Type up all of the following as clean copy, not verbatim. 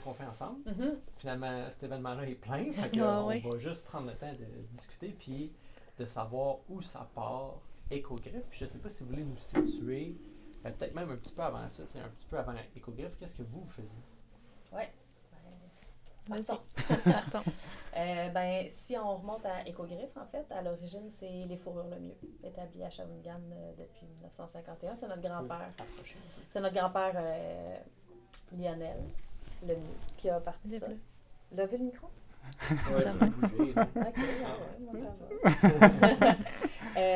qu'on fait ensemble. Mhm. Finalement, cet événement-là est plein. Fait que, Ah on oui. va juste prendre le temps de discuter puis de savoir où ça part Écogriffe. Puis je ne sais pas si vous voulez nous situer, peut-être même un petit peu avant ça, un petit peu avant Écogriffe. Qu'est-ce que vous faisiez? Oui. Vas-y. Partons. Partons. Si on remonte à Écogriffe, en fait, à l'origine, c'est les fourrures Lemieux, établi à Shawinigan depuis 1951. C'est notre grand-père. C'est notre grand-père Lionel Lemieux qui a parti ça. Levez le micro? Ouais, tu peux bouger. Là. OK, moi ça va.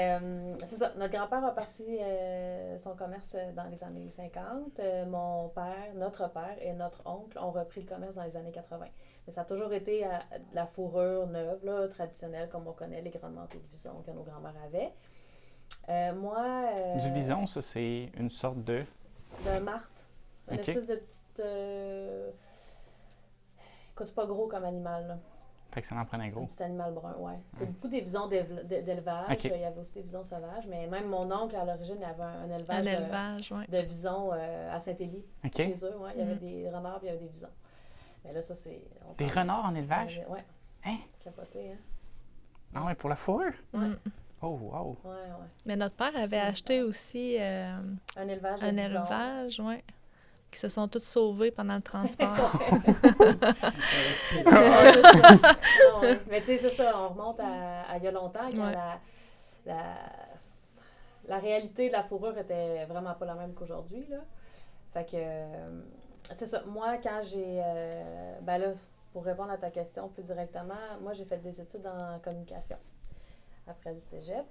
C'est ça, notre grand-père a parti son commerce dans les années 50. Mon père, notre père et notre oncle ont repris le commerce dans les années 80. Mais ça a toujours été de la fourrure neuve, là, traditionnelle, comme on connaît, les grands manteaux de vison que nos grands-mères avaient. Du vison, ça, c'est une sorte de... De martre. Une espèce de petite... c'est pas gros comme animal, là. Fait que ça en prenait Un gros. petit animal brun, oui. C'est beaucoup des visons d'élevage. Okay. Il y avait aussi des visons sauvages, mais même mon oncle, à l'origine, il avait un élevage, ouais. de visons à Saint-Élie. Okay. Chez eux, ouais. Il y avait des renards et il y avait des visons. Mais là, ça, c'est... Des renards en élevage? Oui. Hein? Capoté, hein? Ah ouais, pour la fourrure? Ouais. Oh, wow. Ouais. Mais notre père avait acheté aussi un élevage de un visons. élevage, oui. Qui se sont tous sauvés pendant le transport. C'est ça. Ouais. Mais tu sais, c'est ça, on remonte à il y a longtemps, quand la réalité de la fourrure était vraiment pas la même qu'aujourd'hui, là. Fait que, c'est ça. Moi, quand j'ai... là, pour répondre à ta question plus directement, moi, j'ai fait des études en communication après le cégep.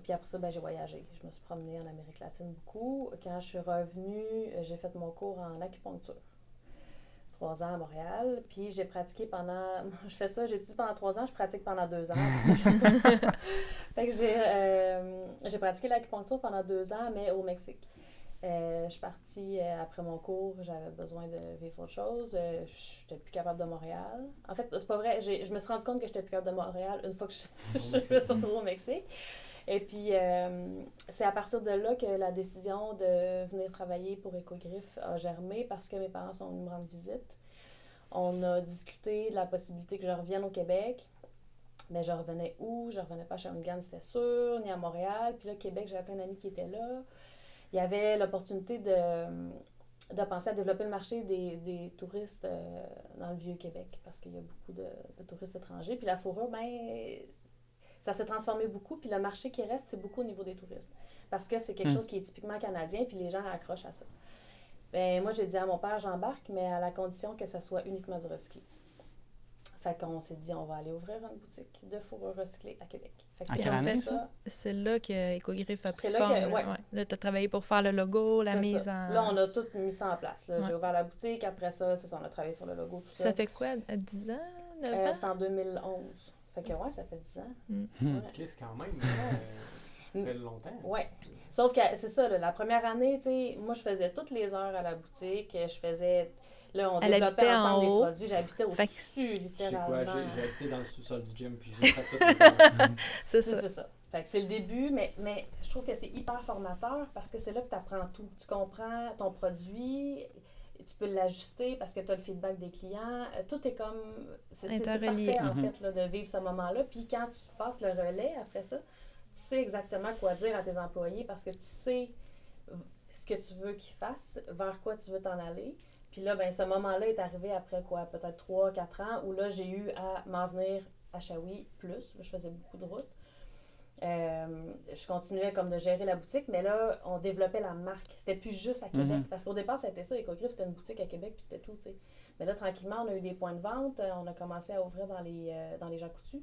Puis après ça, j'ai voyagé. Je me suis promenée en Amérique latine beaucoup. Quand je suis revenue, j'ai fait mon cours en acupuncture. 3 ans à Montréal. Puis j'ai pratiqué pendant... Je fais ça, j'étudie pendant 3 ans, je pratique pendant 2 ans. Fait que j'ai pratiqué l'acupuncture pendant 2 ans, mais au Mexique. Je suis partie après mon cours, j'avais besoin de vivre autre chose. Je n'étais plus capable de Montréal. En fait, c'est pas vrai, je me suis rendu compte que j'étais plus capable de Montréal une fois que je me suis retrouvée au Mexique. Et puis, c'est à partir de là que la décision de venir travailler pour Écogriffe a germé parce que mes parents sont venus me rendre visite. On a discuté de la possibilité que je revienne au Québec. Mais je revenais où? Je revenais pas à Shawinigan, c'était sûr, ni à Montréal. Puis là, Québec, j'avais plein d'amis qui étaient là. Il y avait l'opportunité de penser à développer le marché des touristes dans le Vieux-Québec parce qu'il y a beaucoup de touristes étrangers. Puis la fourrure, ça s'est transformé beaucoup. Puis le marché qui reste, c'est beaucoup au niveau des touristes parce que c'est quelque chose qui est typiquement canadien puis les gens accrochent à ça. Moi, j'ai dit à mon père, j'embarque, mais à la condition que ça soit uniquement du recyclé. Fait qu'on s'est dit, on va aller ouvrir une boutique de fourrure recyclée à Québec. Fait que quelle année, ça? C'est là que Écogriffe a pris là forme. ouais. Là, tu as travaillé pour faire le logo, la mise ça. en... Là, on a tout mis ça en place. J'ai ouvert la boutique. Après ça, c'est ça, on a travaillé sur le logo, tout ça. Ça fait quoi, à 10 ans, 9 ans? C'est en 2011. Fait que ouais, ça fait 10 ans. OK, c'est quand même... ça fait longtemps. Oui. Sauf que c'est ça, là, la première année, tu sais, moi, je faisais toutes les heures à la boutique. Je faisais... Là, on développait ensemble les produits. J'habitais au-dessus, littéralement. Je sais quoi, j'ai habité dans le sous-sol du gym, puis j'ai fait toutes les heures. C'est ça. Fait que c'est le début, mais je trouve que c'est hyper formateur parce que c'est là que tu apprends tout. Tu comprends ton produit, tu peux l'ajuster parce que tu as le feedback des clients. Tout est comme... C'est parfait, en fait, là, de vivre ce moment-là. Puis quand tu passes le relais après ça, tu sais exactement quoi dire à tes employés parce que tu sais ce que tu veux qu'ils fassent, vers quoi tu veux t'en aller. Puis là, ce moment-là est arrivé après quoi? Peut-être 3-4 ans où là, j'ai eu à m'en venir à Shawi plus. Je faisais beaucoup de routes. Je continuais comme de gérer la boutique, mais là, on développait la marque. C'était plus juste à Québec. Parce qu'au départ, c'était ça. Écogriffe, c'était une boutique à Québec, puis c'était tout, tu sais. Mais là, tranquillement, on a eu des points de vente. On a commencé à ouvrir dans les Jean Coutu.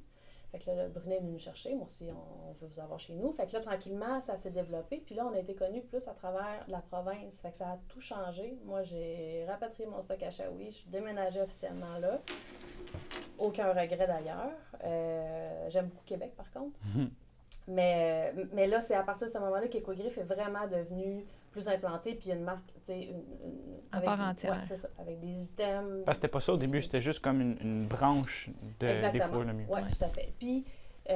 Fait que là, Brunet est venu nous chercher. Moi aussi, on veut vous avoir chez nous. Fait que là, tranquillement, ça s'est développé. Puis là, on a été connus plus à travers la province. Fait que ça a tout changé. Moi, j'ai rapatrié mon stock à Shawi. Je suis déménagée officiellement là. Aucun regret d'ailleurs. J'aime beaucoup Québec, par contre. Mais là, c'est à partir de ce moment-là qu'Écogriffe est vraiment devenu plus implanté, puis une marque, tu sais, à part entière. Ouais, c'est ça, avec des items. Parce que c'était pas ça au début, c'était juste comme une branche des fourrures Lemieux. Oui, tout à fait. Puis, tu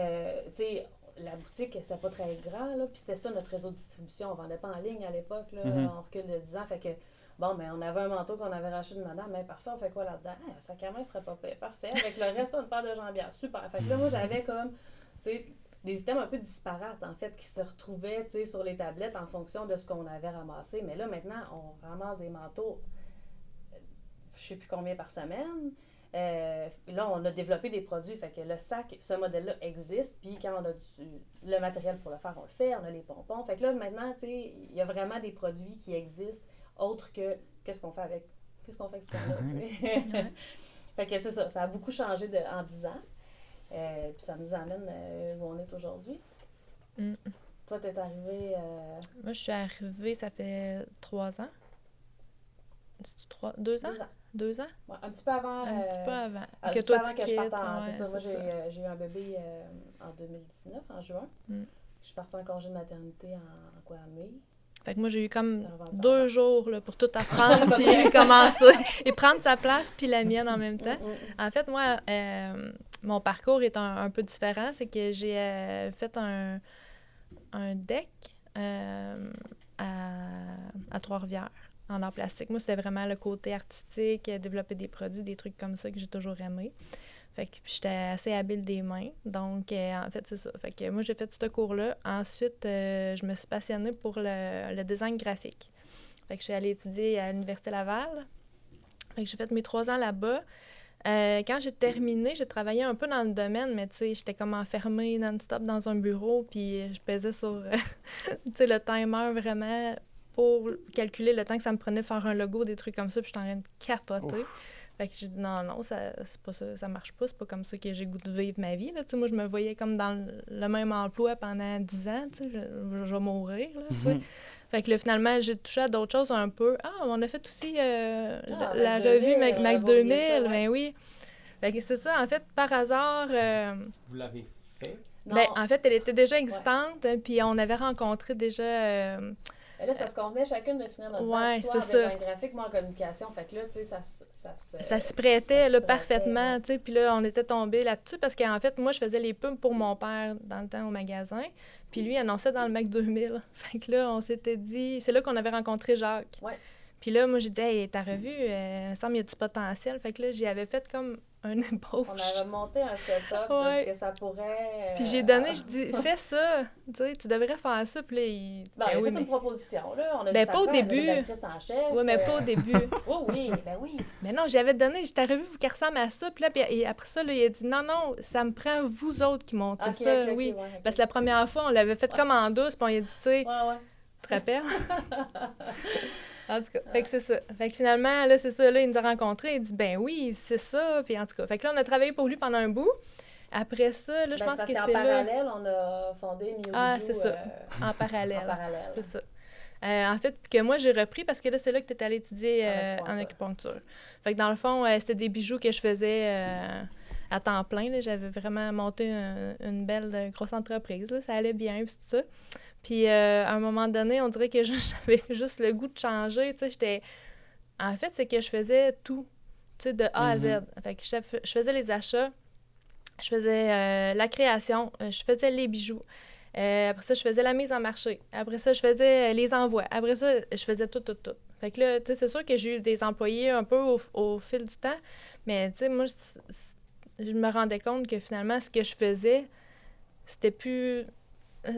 sais, la boutique, c'était pas très grand, là, puis c'était ça notre réseau de distribution. On vendait pas en ligne à l'époque, là, on recule de 10 ans, fait que Bon, mais on avait un manteau qu'on avait racheté de madame, mais parfait, on fait quoi là-dedans? Ah, un sac à main serait pas pire, parfait. Avec le reste, une paire de jambières, super. Fait que là, moi, j'avais comme, tu sais, des items un peu disparates, en fait, qui se retrouvaient, tu sais, sur les tablettes en fonction de ce qu'on avait ramassé. Mais là, maintenant, on ramasse des manteaux, je sais plus combien par semaine. Là, on a développé des produits, fait que le sac, ce modèle-là existe, puis quand on a le matériel pour le faire, on le fait, on a les pompons. Fait que là, maintenant, tu sais, il y a vraiment des produits qui existent, autres que qu'est-ce qu'on fait avec ce qu'on a, tu sais. Fait que c'est ça, ça a beaucoup changé en 10 ans, puis ça nous amène où on est aujourd'hui. Mm. Toi, t'es arrivée... Moi, je suis arrivée, ça fait 3 ans. C'est 2 ans? 2 ans. 2 ans? Ouais, un petit peu avant... Un petit peu avant. Un Que petit toi, peu avant tu que je quittes. parte Ouais, c'est ça, moi, c'est ça. j'ai eu un bébé en 2019, en juin. Mm. Je suis partie en congé de maternité en mai. Fait que moi, j'ai eu comme Avant. 2 jours là, pour tout apprendre, puis commencer et prendre sa place, puis la mienne en même temps. En fait, moi, mon parcours est un peu différent. C'est que j'ai fait un deck à Trois-Rivières, en art plastique. Moi, c'était vraiment le côté artistique, développer des produits, des trucs comme ça que j'ai toujours aimé. Fait que j'étais assez habile des mains. Donc, en fait, c'est ça. Fait que moi, j'ai fait ce cours-là. Ensuite, je me suis passionnée pour le design graphique. Fait que je suis allée étudier à l'Université Laval. Fait que j'ai fait mes 3 ans là-bas. Quand j'ai terminé, j'ai travaillé un peu dans le domaine, mais tu sais, j'étais comme enfermée non-stop dans un bureau, puis je pesais sur, tu sais, le timer vraiment pour calculer le temps que ça me prenait de faire un logo, des trucs comme ça, puis j'étais en train de capoter. Ouf. Fait que j'ai dit non, c'est pas ça, ça marche pas, c'est pas comme ça que j'ai goût de vivre ma vie, là. Tu sais, moi, je me voyais comme dans le même emploi pendant 10 ans, tu sais, je vais mourir, là, tu sais. Fait que là, finalement, j'ai touché à d'autres choses un peu. Ah, on a fait aussi la revue Mac 2000, mais oui. Fait que c'est ça, en fait, par hasard... Vous l'avez fait? Ben, en fait, elle était déjà existante, puis on avait rencontré déjà... Mais là, c'est parce qu'on venait chacune de finir notre bac. Toi, en design graphique, moi, en communication. Fait que là, tu sais, ça s'y prêtait, là, parfaitement, tu sais. Puis là, on était tombés là-dessus parce qu'en fait, moi, je faisais les pubs pour mon père dans le temps au magasin. Puis lui, il annonçait dans le Mac 2000. Fait que là, on s'était dit... C'est là qu'on avait rencontré Jacques. Ouais. Puis là, moi, j'ai dit, hey, ta revue, il me semble qu'il y a du potentiel. Fait que là, j'y avais fait comme un ébauche. On avait monté un setup de ce que ça pourrait... Puis j'ai donné, je dis, fais ça, tu sais, tu devrais faire ça. Puis là, il... Ben, il a fait une proposition, là. On a dit, pas au début. En chef. Oui, mais pas au début. Oh oui, ben oui. Mais non, j'avais donné, ta revue, vous qui ressemble à ça. Puis là, et après ça, là, il a dit, non, ça me prend vous autres qui montez ça, oui. Ouais, parce que la première fois, on l'avait fait comme en douce, puis on a dit, tu sais, tu te rappelles? En tout cas, fait que c'est ça. Fait que finalement, là, c'est ça, là, il nous a rencontrés, il dit, ben oui, c'est ça, puis en tout cas. Fait que là, on a travaillé pour lui pendant un bout. Après ça, là, je pense que c'est là... en parallèle, on a fondé Mio Ah, c'est ça, en parallèle. C'est ça. En fait, que moi, j'ai repris parce que là, c'est là que tu étais allée étudier en acupuncture. Fait que dans le fond, c'était des bijoux que je faisais à temps plein. Là. J'avais vraiment monté une belle grosse entreprise. Là. Ça allait bien, puis tout ça. Puis, à un moment donné, on dirait que j'avais juste le goût de changer, tu sais, j'étais... En fait, c'est que je faisais tout, tu sais, de A à Z. Fait que je faisais les achats, je faisais la création, je faisais les bijoux. Après ça, je faisais la mise en marché. Après ça, je faisais les envois. Après ça, je faisais tout. Fait que là, tu sais, c'est sûr que j'ai eu des employés un peu au fil du temps, mais tu sais, moi, je me rendais compte que finalement, ce que je faisais, c'était plus...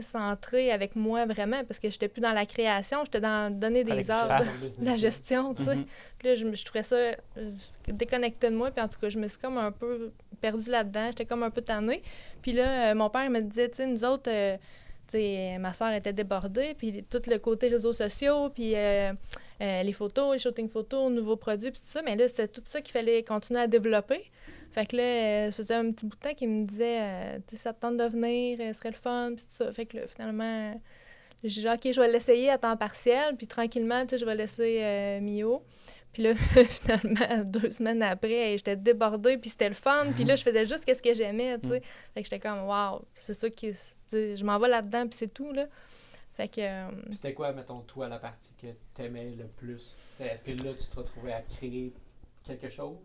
centrée avec moi vraiment, parce que j'étais plus dans la création, j'étais dans donner des ordres, la gestion, tu sais. Puis là, je trouvais ça déconnecté de moi, puis en tout cas, je me suis comme un peu perdue là-dedans, j'étais comme un peu tannée. Puis là, mon père me disait, tu sais, nous autres, tu sais, ma soeur était débordée, puis tout le côté réseaux sociaux, puis les photos, les shootings photos, nouveaux produits, puis tout ça, mais là, c'est tout ça qu'il fallait continuer à développer. Fait que là, ça faisait un petit bout de temps qu'il me disait, tu sais, ça te tente de venir, ce serait le fun, puis tout ça. Fait que là, finalement, j'ai dit, OK, je vais l'essayer à temps partiel, puis tranquillement, tu sais, je vais laisser Mio. Puis là, finalement, 2 semaines après, j'étais débordée, puis c'était le fun, puis là, je faisais juste ce que j'aimais, tu sais. Fait que j'étais comme, wow, c'est ça qui, je m'en vais là-dedans, puis c'est tout, là. Fait que... Puis c'était quoi, mettons, toi, la partie que t'aimais le plus? Est-ce que là, tu te retrouvais à créer quelque chose,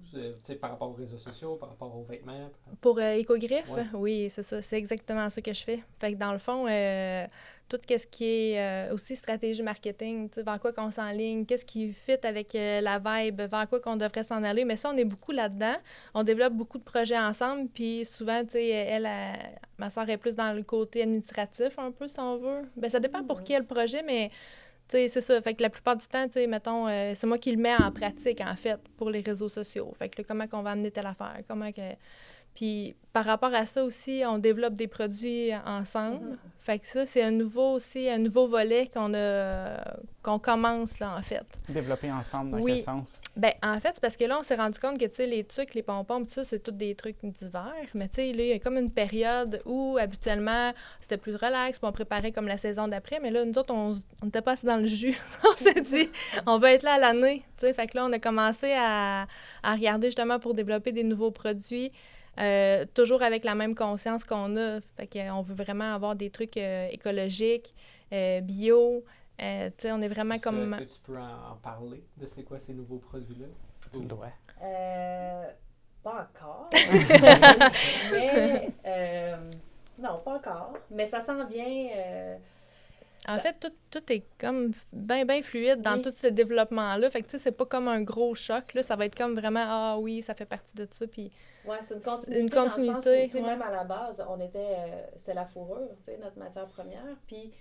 par rapport aux réseaux sociaux, par rapport aux vêtements? Pour Écogriffe, Ouais. oui, c'est ça. C'est exactement ça que je fais. Fait que dans le fond, tout ce qui est aussi stratégie marketing, vers quoi qu'on s'enligne, qu'est-ce qui fit avec la vibe, vers quoi qu'on devrait s'en aller. Mais ça, on est beaucoup là-dedans. On développe beaucoup de projets ensemble. Puis souvent, ma soeur est plus dans le côté administratif un peu, si on veut. Ben, ça dépend pour quel projet, mais... c'est ça. Fait que la plupart du temps, mettons, c'est moi qui le mets en pratique, en fait, pour les réseaux sociaux. Fait que là, comment qu'on va amener telle affaire, Puis, par rapport à ça aussi, on développe des produits ensemble. Fait que ça, c'est un nouveau volet qu'on commence, là, en fait. Développer ensemble, dans quel sens? Bien, en fait, c'est parce que là, on s'est rendu compte que, les tucs, les pompons, tout ça, c'est tous des trucs d'hiver. Mais, là, il y a comme une période où, habituellement, c'était plus relax, puis on préparait comme la saison d'après. Mais là, nous autres, on n'était pas assez dans le jus. On s'est dit, on va être là à l'année, Fait que là, on a commencé à regarder, justement, pour développer des nouveaux produits. Toujours avec la même conscience qu'on a. Fait qu'on veut vraiment avoir des trucs écologiques, bio. On est vraiment comme... Est-ce que tu peux en parler de c'est quoi ces nouveaux produits-là? Tu le dois. Pas encore. Mais, non, pas encore. Mais ça s'en vient... En fait, tout est comme bien fluide dans tout ce développement-là. Fait que, c'est pas comme un gros choc, là. Ça va être comme vraiment, ah oui, ça fait partie de ça, puis... Oui, c'est une continuité. Dans le sens où, même à la base, c'était la fourrure, notre matière première. Puis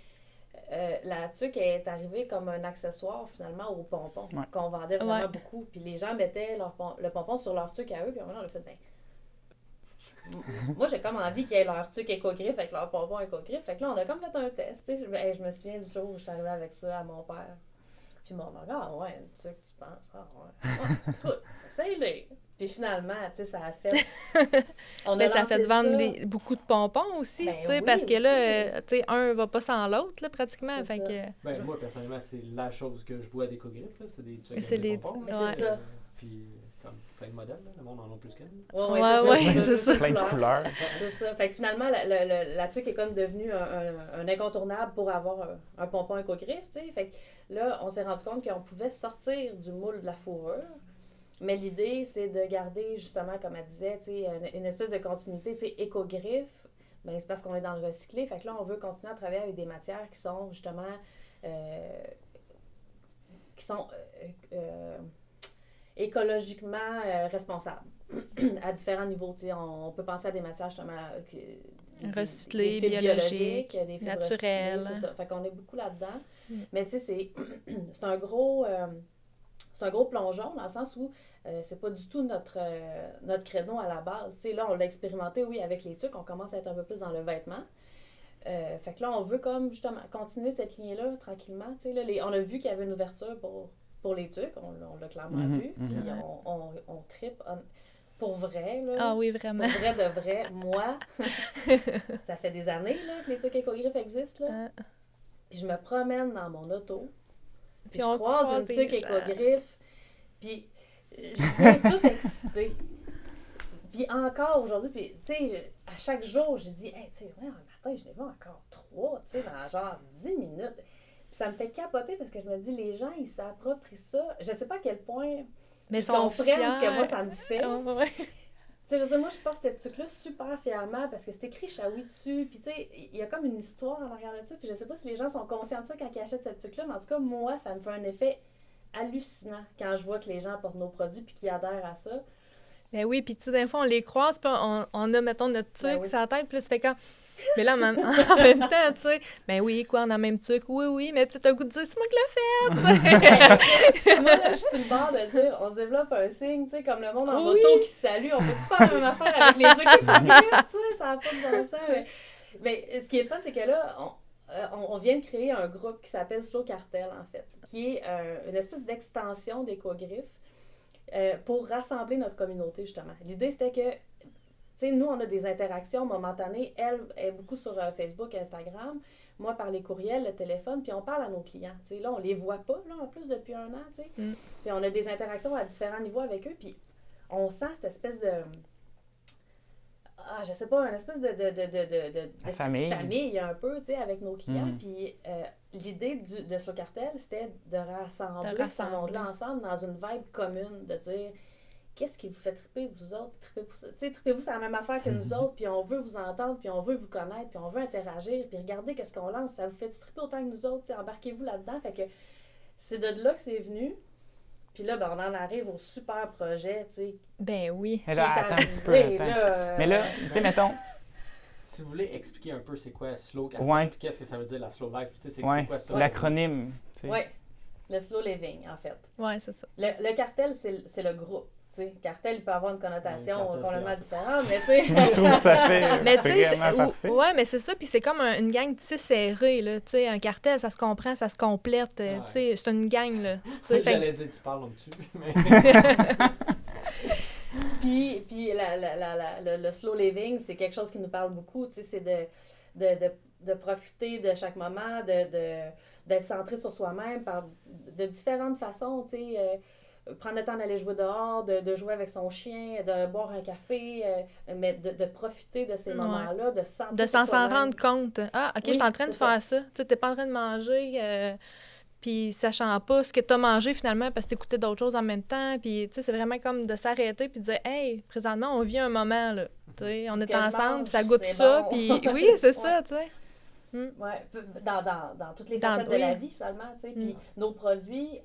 la tuque est arrivée comme un accessoire, finalement, aux pompons, qu'on vendait vraiment beaucoup. Puis les gens mettaient le pompon sur leur tuque à eux, puis maintenant, on a fait, moi, j'ai comme envie qu'ils aient leur tuque écogriffe avec leur pompon écogriffe. Fait que là, on a comme fait un test. Je me souviens du jour où je suis arrivée avec ça à mon père. Puis mon père, ah ouais, une tuque, tu penses? Ah ouais. Écoute, essaye-les. Puis finalement, ça a fait... ça a fait vendre beaucoup de pompons aussi, parce que là, un va pas sans l'autre, là, pratiquement. Fait que... moi, personnellement, c'est la chose que je vois d'Écogriffe, là, c'est des tuques avec des pompons. C'est ça. Puis, comme plein de modèles, là, le monde en a plus qu'une. C'est ça. Plein de couleurs. C'est ça. Fait que finalement, la tuque est comme devenue un incontournable pour avoir un pompon écogriffe, Fait que là, on s'est rendu compte qu'on pouvait sortir du moule de la fourrure. Mais l'idée, c'est de garder, justement, comme elle disait, une espèce de continuité, écogriffe. Bien, c'est parce qu'on est dans le recyclé. Fait que là, on veut continuer à travailler avec des matières qui sont, justement, écologiquement responsables à différents niveaux. On peut penser à des matières, justement, recyclées, des biologiques, des fibres naturelles. C'est ça. Fait qu'on est beaucoup là-dedans. Mais tu sais, c'est un gros... c'est un gros plongeon dans le sens où c'est pas du tout notre créneau à la base. T'sais, là, on l'a expérimenté, oui, avec les tucs. On commence à être un peu plus dans le vêtement. Fait que là, on veut comme justement continuer cette lignée-là tranquillement. Là, on a vu qu'il y avait une ouverture pour les tucs. On l'a clairement vu. Puis on trippe pour vrai. Là, ah oui, vraiment. Pour vrai de vrai. Moi, ça fait des années là, que les tucs écogriffes existent. Là. Puis je me promène dans mon auto. Puis je croise une tuque écogriffe, puis je viens toute excitée. Puis encore aujourd'hui, puis tu sais, à chaque jour, j'ai dit, hey, tu sais, ouais, un matin, je n'ai vu encore 3, tu sais, dans genre 10 minutes. Puis ça me fait capoter parce que je me dis, les gens, ils s'approprient ça. Je sais pas à quel point mais ils comprennent ce que moi, ça me fait. Tu sais, je veux dire, moi, je porte cette tuque-là super fièrement parce que c'est écrit Shawi dessus. Puis, tu sais, il y a comme une histoire en arrière de ça. Puis, je sais pas si les gens sont conscients de ça quand ils achètent cette tuque-là. Mais en tout cas, moi, ça me fait un effet hallucinant quand je vois que les gens portent nos produits puis qu'ils adhèrent à ça. Ben oui, puis, tu sais, des fois, on les croise. Puis, on a, mettons, notre tuque sur la tête. Puis, là, ça fait quand. Mais là, en même temps, tu sais, ben oui, quoi, on a la même tuque. Oui, mais tu as le goût de dire, c'est moi qui l'ai fait. Moi, là, je suis sur le bord de dire, on se développe un signe, tu sais, comme le monde en moto qui se salue. On peut-tu faire la même affaire avec les tuques écogriffe, tu sais, ça n'a pas de bon sens. Mais ce qui est fun, c'est que là, on vient de créer un groupe qui s'appelle Slow Cartel, en fait, qui est une espèce d'extension d'Écogriffe pour rassembler notre communauté, justement. L'idée, c'était que tu sais, nous, on a des interactions momentanées. Elle est beaucoup sur Facebook, Instagram. Moi, par les courriels, le téléphone. Puis on parle à nos clients. Tu sais, là, on les voit pas, là, en plus, depuis un an, tu sais. Puis on a des interactions à différents niveaux avec eux. Puis on sent cette espèce de... je sais pas, une espèce de famille un peu, tu sais, avec nos clients. Puis l'idée de Slow Cartel, c'était de rassembler ce monde-là ensemble dans une vibe commune, de dire... qu'est-ce qui vous fait triper, vous autres? Tripez-vous sur la même affaire que nous autres, puis on veut vous entendre, puis on veut vous connaître, puis on veut interagir, puis regardez qu'est-ce qu'on lance, ça vous fait triper autant que nous autres, embarquez-vous là-dedans. Fait que c'est de là que c'est venu. Puis là, ben, on en arrive au super projet, tu sais. Ben oui. Mais là, attends un petit peu. Mais là, tu sais, mettons... Si vous voulez expliquer un peu c'est quoi slow cartel, ouais. Qu'est-ce que ça veut dire la slow life, c'est quoi ça? L'acronyme. Oui, le slow living, en fait. Oui, c'est ça. Le cartel, c'est le groupe. T'sais, cartel, il peut avoir une connotation complètement différente, mais tu sais... Je trouve que ça fait mais parfait. Ouais, mais c'est ça, puis c'est comme une gang tissée serrée, là, tu sais, un cartel, ça se comprend, ça se complète, tu sais, c'est une gang, là. J'allais dire, tu parles là-dessus, mais... puis le slow living, c'est quelque chose qui nous parle beaucoup, tu sais, c'est de profiter de chaque moment, d'être centré sur soi-même de différentes façons, tu sais... prendre le temps d'aller jouer dehors, de jouer avec son chien, de boire un café, mais de profiter de ces moments-là, de s'en rendre compte. Ah, OK, je suis en train de faire ça. Tu n'es pas en train de manger, puis sachant pas ce que tu as mangé finalement parce que tu écoutais d'autres choses en même temps. Puis, c'est vraiment comme de s'arrêter puis de dire « Hey, présentement, on vit un moment, là. On est ensemble, puis ça goûte ça. Bon. » Puis oui, c'est ça, tu sais. Oui, dans toutes les facettes de la vie, finalement, tu sais. Puis nos produits...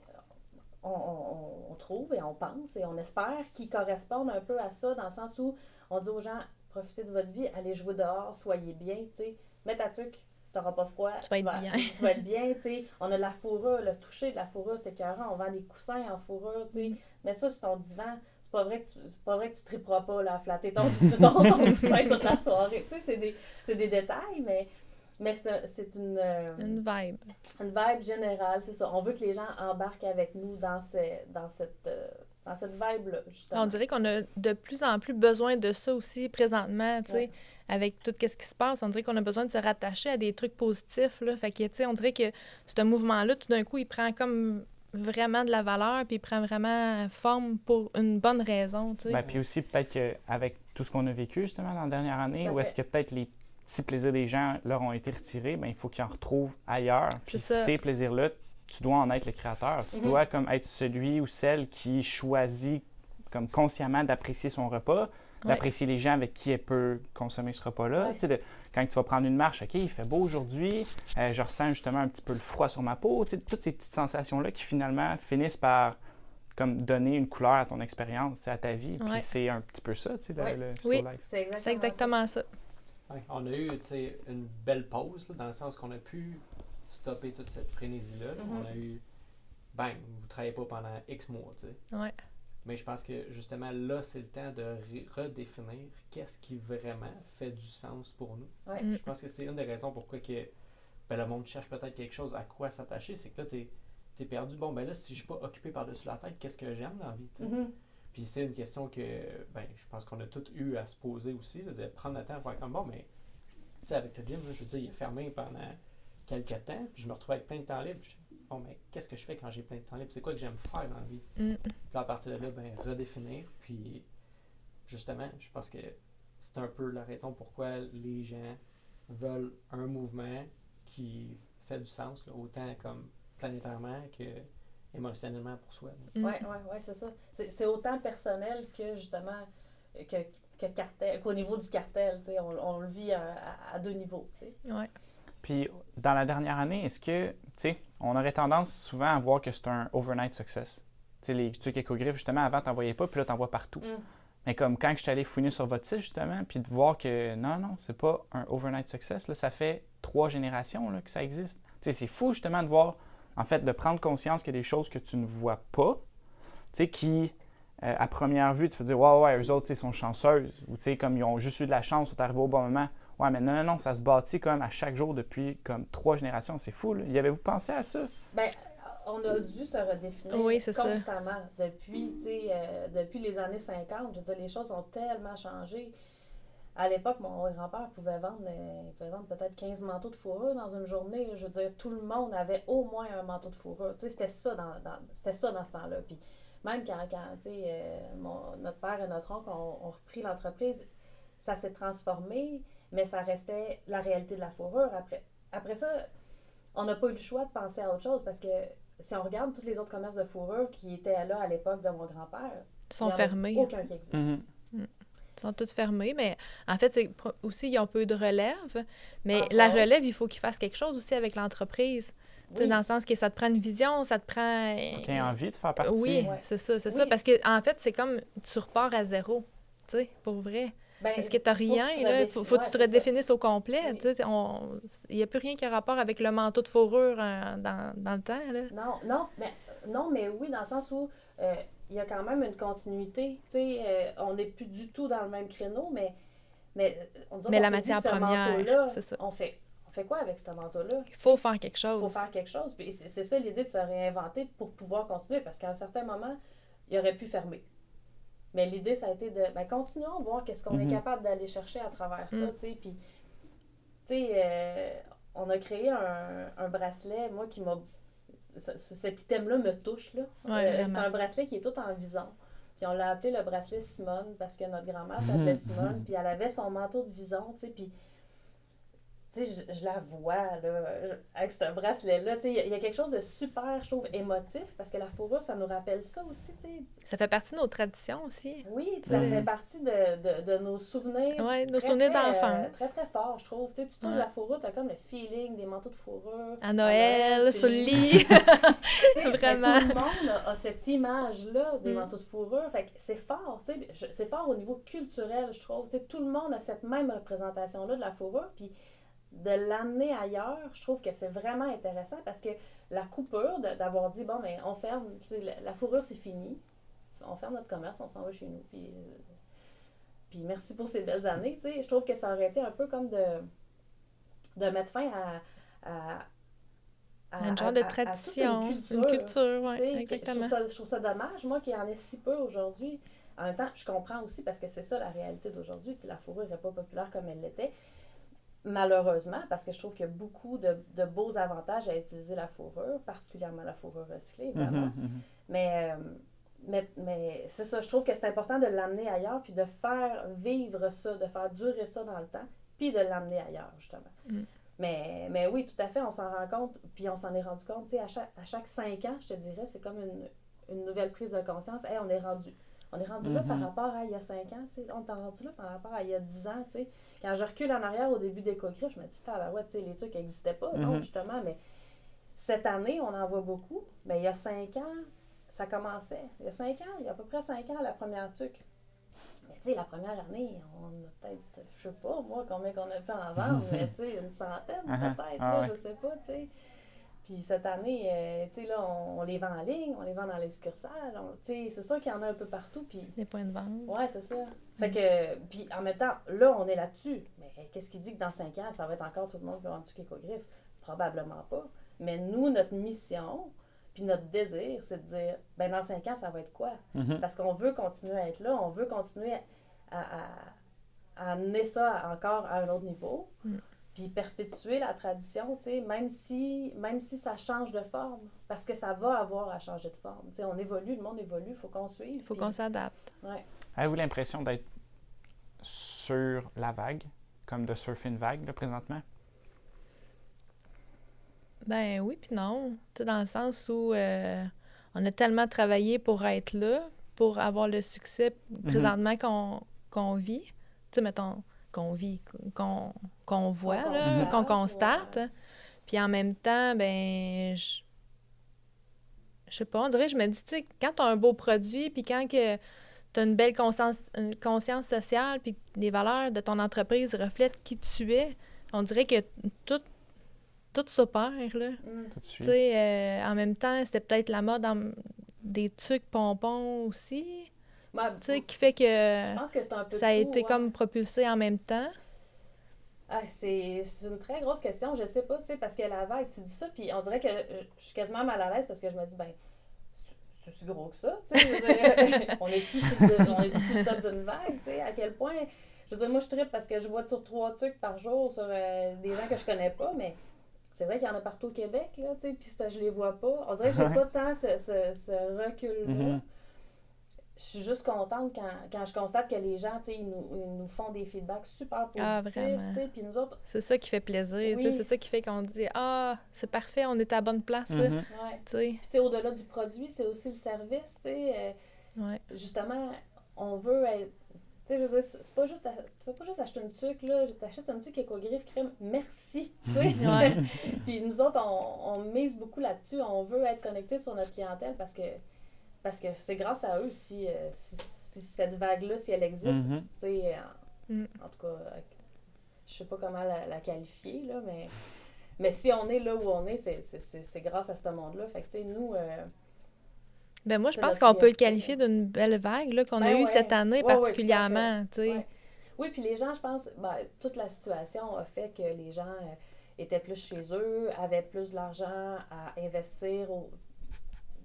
On trouve et on pense et on espère qu'ils correspondent un peu à ça, dans le sens où on dit aux gens, profitez de votre vie, allez jouer dehors, soyez bien, tu sais, mets ta tuque, t'auras pas froid, tu vas être bien, tu sais. On a de la fourrure, le toucher de la fourrure, c'est écœurant, on vend des coussins en fourrure, tu sais, mais ça, sur ton divan, c'est pas vrai que tu triperas pas, là, à flatter ton coussin toute la soirée, tu sais, c'est des détails, mais c'est une vibe. Une vibe générale, c'est ça. On veut que les gens embarquent avec nous dans cette vibe-là, justement. On dirait qu'on a de plus en plus besoin de ça aussi présentement, tu sais, avec tout ce qui se passe. On dirait qu'on a besoin de se rattacher à des trucs positifs, là. Fait que, tu sais, on dirait que ce mouvement-là, tout d'un coup, il prend comme vraiment de la valeur, puis il prend vraiment forme pour une bonne raison, tu sais. Ben, puis aussi, peut-être qu'avec tout ce qu'on a vécu, justement, dans la dernière année, où est-ce que peut-être les petits plaisirs des gens leur ont été retirés, bien, il faut qu'ils en retrouvent ailleurs. Puis ces plaisirs-là, tu dois en être le créateur. Tu dois comme être celui ou celle qui choisit comme consciemment d'apprécier son repas, d'apprécier les gens avec qui elle peut consommer ce repas-là. Tu sais, quand tu vas prendre une marche, OK, il fait beau aujourd'hui, je ressens justement un petit peu le froid sur ma peau. Tu sais, toutes ces petites sensations-là qui finalement finissent par comme donner une couleur à ton expérience, à ta vie. Puis c'est un petit peu ça, tu sais, le slow life. C'est exactement ça. Ouais, on a eu une belle pause, là, dans le sens qu'on a pu stopper toute cette frénésie-là. On a eu, bang, vous ne travaillez pas pendant X mois. Ouais. Mais je pense que justement là, c'est le temps de redéfinir qu'est-ce qui vraiment fait du sens pour nous. Ouais. Je pense que c'est une des raisons pourquoi que, le monde cherche peut-être quelque chose à quoi s'attacher. C'est que là, t'es perdu. Bon, ben là, si je ne suis pas occupé par-dessus la tête, qu'est-ce que j'aime dans la vie? Puis c'est une question que, je pense qu'on a tous eu à se poser aussi, là, de prendre le temps de faire comme, bon, mais, tu sais, avec le gym, là, je veux dire, il est fermé pendant quelques temps, puis je me retrouve avec plein de temps libre. Bon, mais qu'est-ce que je fais quand j'ai plein de temps libre? C'est quoi que j'aime faire dans la vie? Puis à partir de là, redéfinir, puis justement, je pense que c'est un peu la raison pourquoi les gens veulent un mouvement qui fait du sens, là, autant comme planétairement que émotionnellement pour soi. Oui, c'est ça. C'est autant personnel que justement qu'au niveau du cartel. On le vit à deux niveaux. Ouais. Puis dans la dernière année, est-ce que, tu sais, on aurait tendance souvent à voir que c'est un overnight success. Tu sais, les trucs écogriffes, justement, avant, t'en voyais pas, puis là, t'en vois partout. Mais comme quand je suis allé fouiner sur votre site, justement, puis de voir que non, c'est pas un overnight success, là, ça fait 3 générations là, que ça existe. Tu sais, c'est fou, justement, de voir, en fait, de prendre conscience qu'il y a des choses que tu ne vois pas, tu sais, qui, à première vue, tu peux dire, ouais, eux autres, ils sont chanceuses, ou tu sais, comme ils ont juste eu de la chance, ils sont arrivés au bon moment. Ouais, mais non, ça se bâtit comme à chaque jour depuis comme 3 générations. C'est fou, là. Y avez-vous pensé à ça? Bien, on a dû se redéfinir constamment depuis les années 50. Je veux dire, les choses ont tellement changé. À l'époque, mon grand-père pouvait vendre peut-être 15 manteaux de fourrure dans une journée. Je veux dire, tout le monde avait au moins un manteau de fourrure. Tu sais, c'était ça dans ce temps-là. Puis même quand tu sais, notre père et notre oncle ont repris l'entreprise, ça s'est transformé, mais ça restait la réalité de la fourrure. Après ça, on n'a pas eu le choix de penser à autre chose parce que si on regarde tous les autres commerces de fourrure qui étaient là à l'époque de mon grand-père, sont fermés. Aucun qui existe. Ils sont tous fermés, mais en fait, c'est aussi, ils ont peu de relève. Mais la relève, il faut qu'ils fassent quelque chose aussi avec l'entreprise. Oui. Dans le sens que ça te prend une vision, ça te prend... Faut qu'il ait envie de faire partie. Oui, c'est ça. Parce que en fait, c'est comme tu repars à zéro, tu sais, pour vrai. Parce que t'as rien, là. Faut que tu te redéfinisses au complet. Oui. Il n'y a plus rien qui a rapport avec le manteau de fourrure dans le temps, là. Non, mais oui, dans le sens où il y a quand même une continuité. On n'est plus du tout dans le même créneau, mais on dirait mais la matière première, c'est ça. On fait quoi avec ce manteau-là? Il faut faire quelque chose. Il faut faire quelque chose. Puis c'est ça l'idée de se réinventer pour pouvoir continuer, parce qu'à un certain moment, il aurait pu fermer. Mais l'idée, ça a été de continuons, voir qu'est-ce qu'on est capable d'aller chercher à travers ça, tu sais. Puis, tu sais, on a créé un bracelet, moi, qui m'a... Cet item-là me touche, là. C'est un bracelet qui est tout en vison. Puis on l'a appelé le bracelet Simone, parce que notre grand-mère s'appelait Simone, puis elle avait son manteau de vison, tu sais, puis... Tu sais, je la vois, là, avec ce bracelet-là. Tu sais, il y a quelque chose de super, je trouve, émotif, parce que la fourrure, ça nous rappelle ça aussi, tu sais. Ça fait partie de nos traditions aussi. Oui, ça fait partie de nos souvenirs. Oui, nos souvenirs d'enfance. Très, très fort, je trouve. Tu sais, tu touches la fourrure, t'as comme le feeling des manteaux de fourrure. À Noël, sur le lit. Vraiment. Tout le monde a cette image-là des manteaux de fourrure. Fait que c'est fort, tu sais. C'est fort au niveau culturel, je trouve. Tu sais, tout le monde a cette même représentation-là de la fourrure, puis de l'amener ailleurs, je trouve que c'est vraiment intéressant parce que la coupure, d'avoir dit, bon, mais on ferme, la fourrure, c'est fini. On ferme notre commerce, on s'en va chez nous. Puis merci pour ces belles années, tu sais. Je trouve que ça aurait été un peu comme de mettre fin à un genre de tradition, une culture, oui, exactement. Je trouve ça dommage, moi, qu'il y en ait si peu aujourd'hui. En même temps, je comprends aussi parce que c'est ça la réalité d'aujourd'hui. La fourrure n'est pas populaire comme elle l'était. Malheureusement, parce que je trouve qu'il y a beaucoup de beaux avantages à utiliser la fourrure, particulièrement la fourrure recyclée, vraiment. Mais c'est ça, je trouve que c'est important de l'amener ailleurs, puis de faire vivre ça, de faire durer ça dans le temps, puis de l'amener ailleurs, justement. Mais oui, tout à fait, on s'en rend compte, puis on s'en est rendu compte, tu sais, à chaque 5 ans, je te dirais, c'est comme une nouvelle prise de conscience. Hey, on est rendu là par rapport à il y a 5 ans, tu sais. On est rendu là par rapport à il y a 10 ans, tu sais. Quand je recule en arrière au début d'Éco-Griffe, je me dis, ouais, tu sais, les trucs n'existaient pas, non, justement, mais cette année, on en voit beaucoup. Mais il y a 5 ans, ça commençait. Il y a 5 ans, il y a à peu près 5 ans, la première tuque. Mais tu sais, la première année, on a peut-être, je sais pas, moi, combien qu'on a fait en vente, mais tu sais, une centaine peut-être, là, je sais pas, tu sais. Puis cette année, tu sais, là, on les vend en ligne, on les vend dans les succursales. Tu sais, c'est sûr qu'il y en a un peu partout. Puis des points de vente. Ouais, c'est ça. Fait que, puis en même temps, là, on est là-dessus. Mais qu'est-ce qui dit que dans 5 ans, ça va être encore tout le monde qui va vendre du Éco-Griffe? Probablement pas. Mais nous, notre mission, puis notre désir, c'est de dire, ben dans 5 ans, ça va être quoi? Parce qu'on veut continuer à être là, on veut continuer à amener ça encore à un autre niveau. Puis perpétuer la tradition, tu sais, même si ça change de forme, parce que ça va avoir à changer de forme. Tu sais, on évolue, le monde évolue, il faut qu'on suive. Il faut qu'on s'adapte. Ouais. Avez-vous l'impression d'être sur la vague, comme de surfer une vague, là, présentement? Ben oui, puis non. Tu sais, dans le sens où on a tellement travaillé pour être là, pour avoir le succès présentement qu'on vit. Tu sais, mettons... qu'on vit, qu'on voit, qu'on constate. Ouais. Puis en même temps, ben, je sais pas, on dirait, je me dis, tu sais, quand tu as un beau produit, puis quand tu as une belle conscience sociale, puis les valeurs de ton entreprise reflètent qui tu es, on dirait que tout s'opère, là. Tu sais, en même temps, c'était peut-être la mode des trucs pompons aussi. Tu sais, qui fait que, je pense que c'est un peu ça a été comme propulsé en même temps. Ah, c'est une très grosse question, je sais pas, tu sais, parce que la vague, tu dis ça, puis on dirait que je suis quasiment mal à l'aise parce que je me dis, ben, c'est aussi gros que ça, tu sais, on est-tu sur le top d'une vague, tu sais, à quel point, je veux dire, moi, je trippe parce que je vois sur 3 trucs par jour sur des gens que je connais pas, mais c'est vrai qu'il y en a partout au Québec, là, tu sais, puis je les vois pas. On dirait que j'ai pas tant ce recul-là. Je suis juste contente quand je constate que les gens, tu sais, ils nous font des feedbacks super positifs, tu sais, puis nous autres... C'est ça qui fait plaisir, tu sais, c'est ça qui fait qu'on dit « Ah, c'est parfait, on est à la bonne place, là. » Tu sais, au-delà du produit, c'est aussi le service, tu sais. justement, on veut être... Tu sais, je veux dire, c'est pas juste... Tu vas pas juste acheter une tuque, là. T'achètes une tuque éco-griffe crème, merci, tu sais. Puis nous autres, on mise beaucoup là-dessus. On veut être connectés sur notre clientèle parce que c'est grâce à eux si cette vague-là, si elle existe. Tu sais, en tout cas, je sais pas comment la qualifier, là, mais si on est là où on est, c'est grâce à ce monde-là. Fait que, tu sais, nous... moi, je pense qu'on peut le qualifier d'une belle vague là, qu'on a eue cette année particulièrement. Oui, puis les gens, je pense, toute la situation a fait que les gens étaient plus chez eux, avaient plus d'argent à investir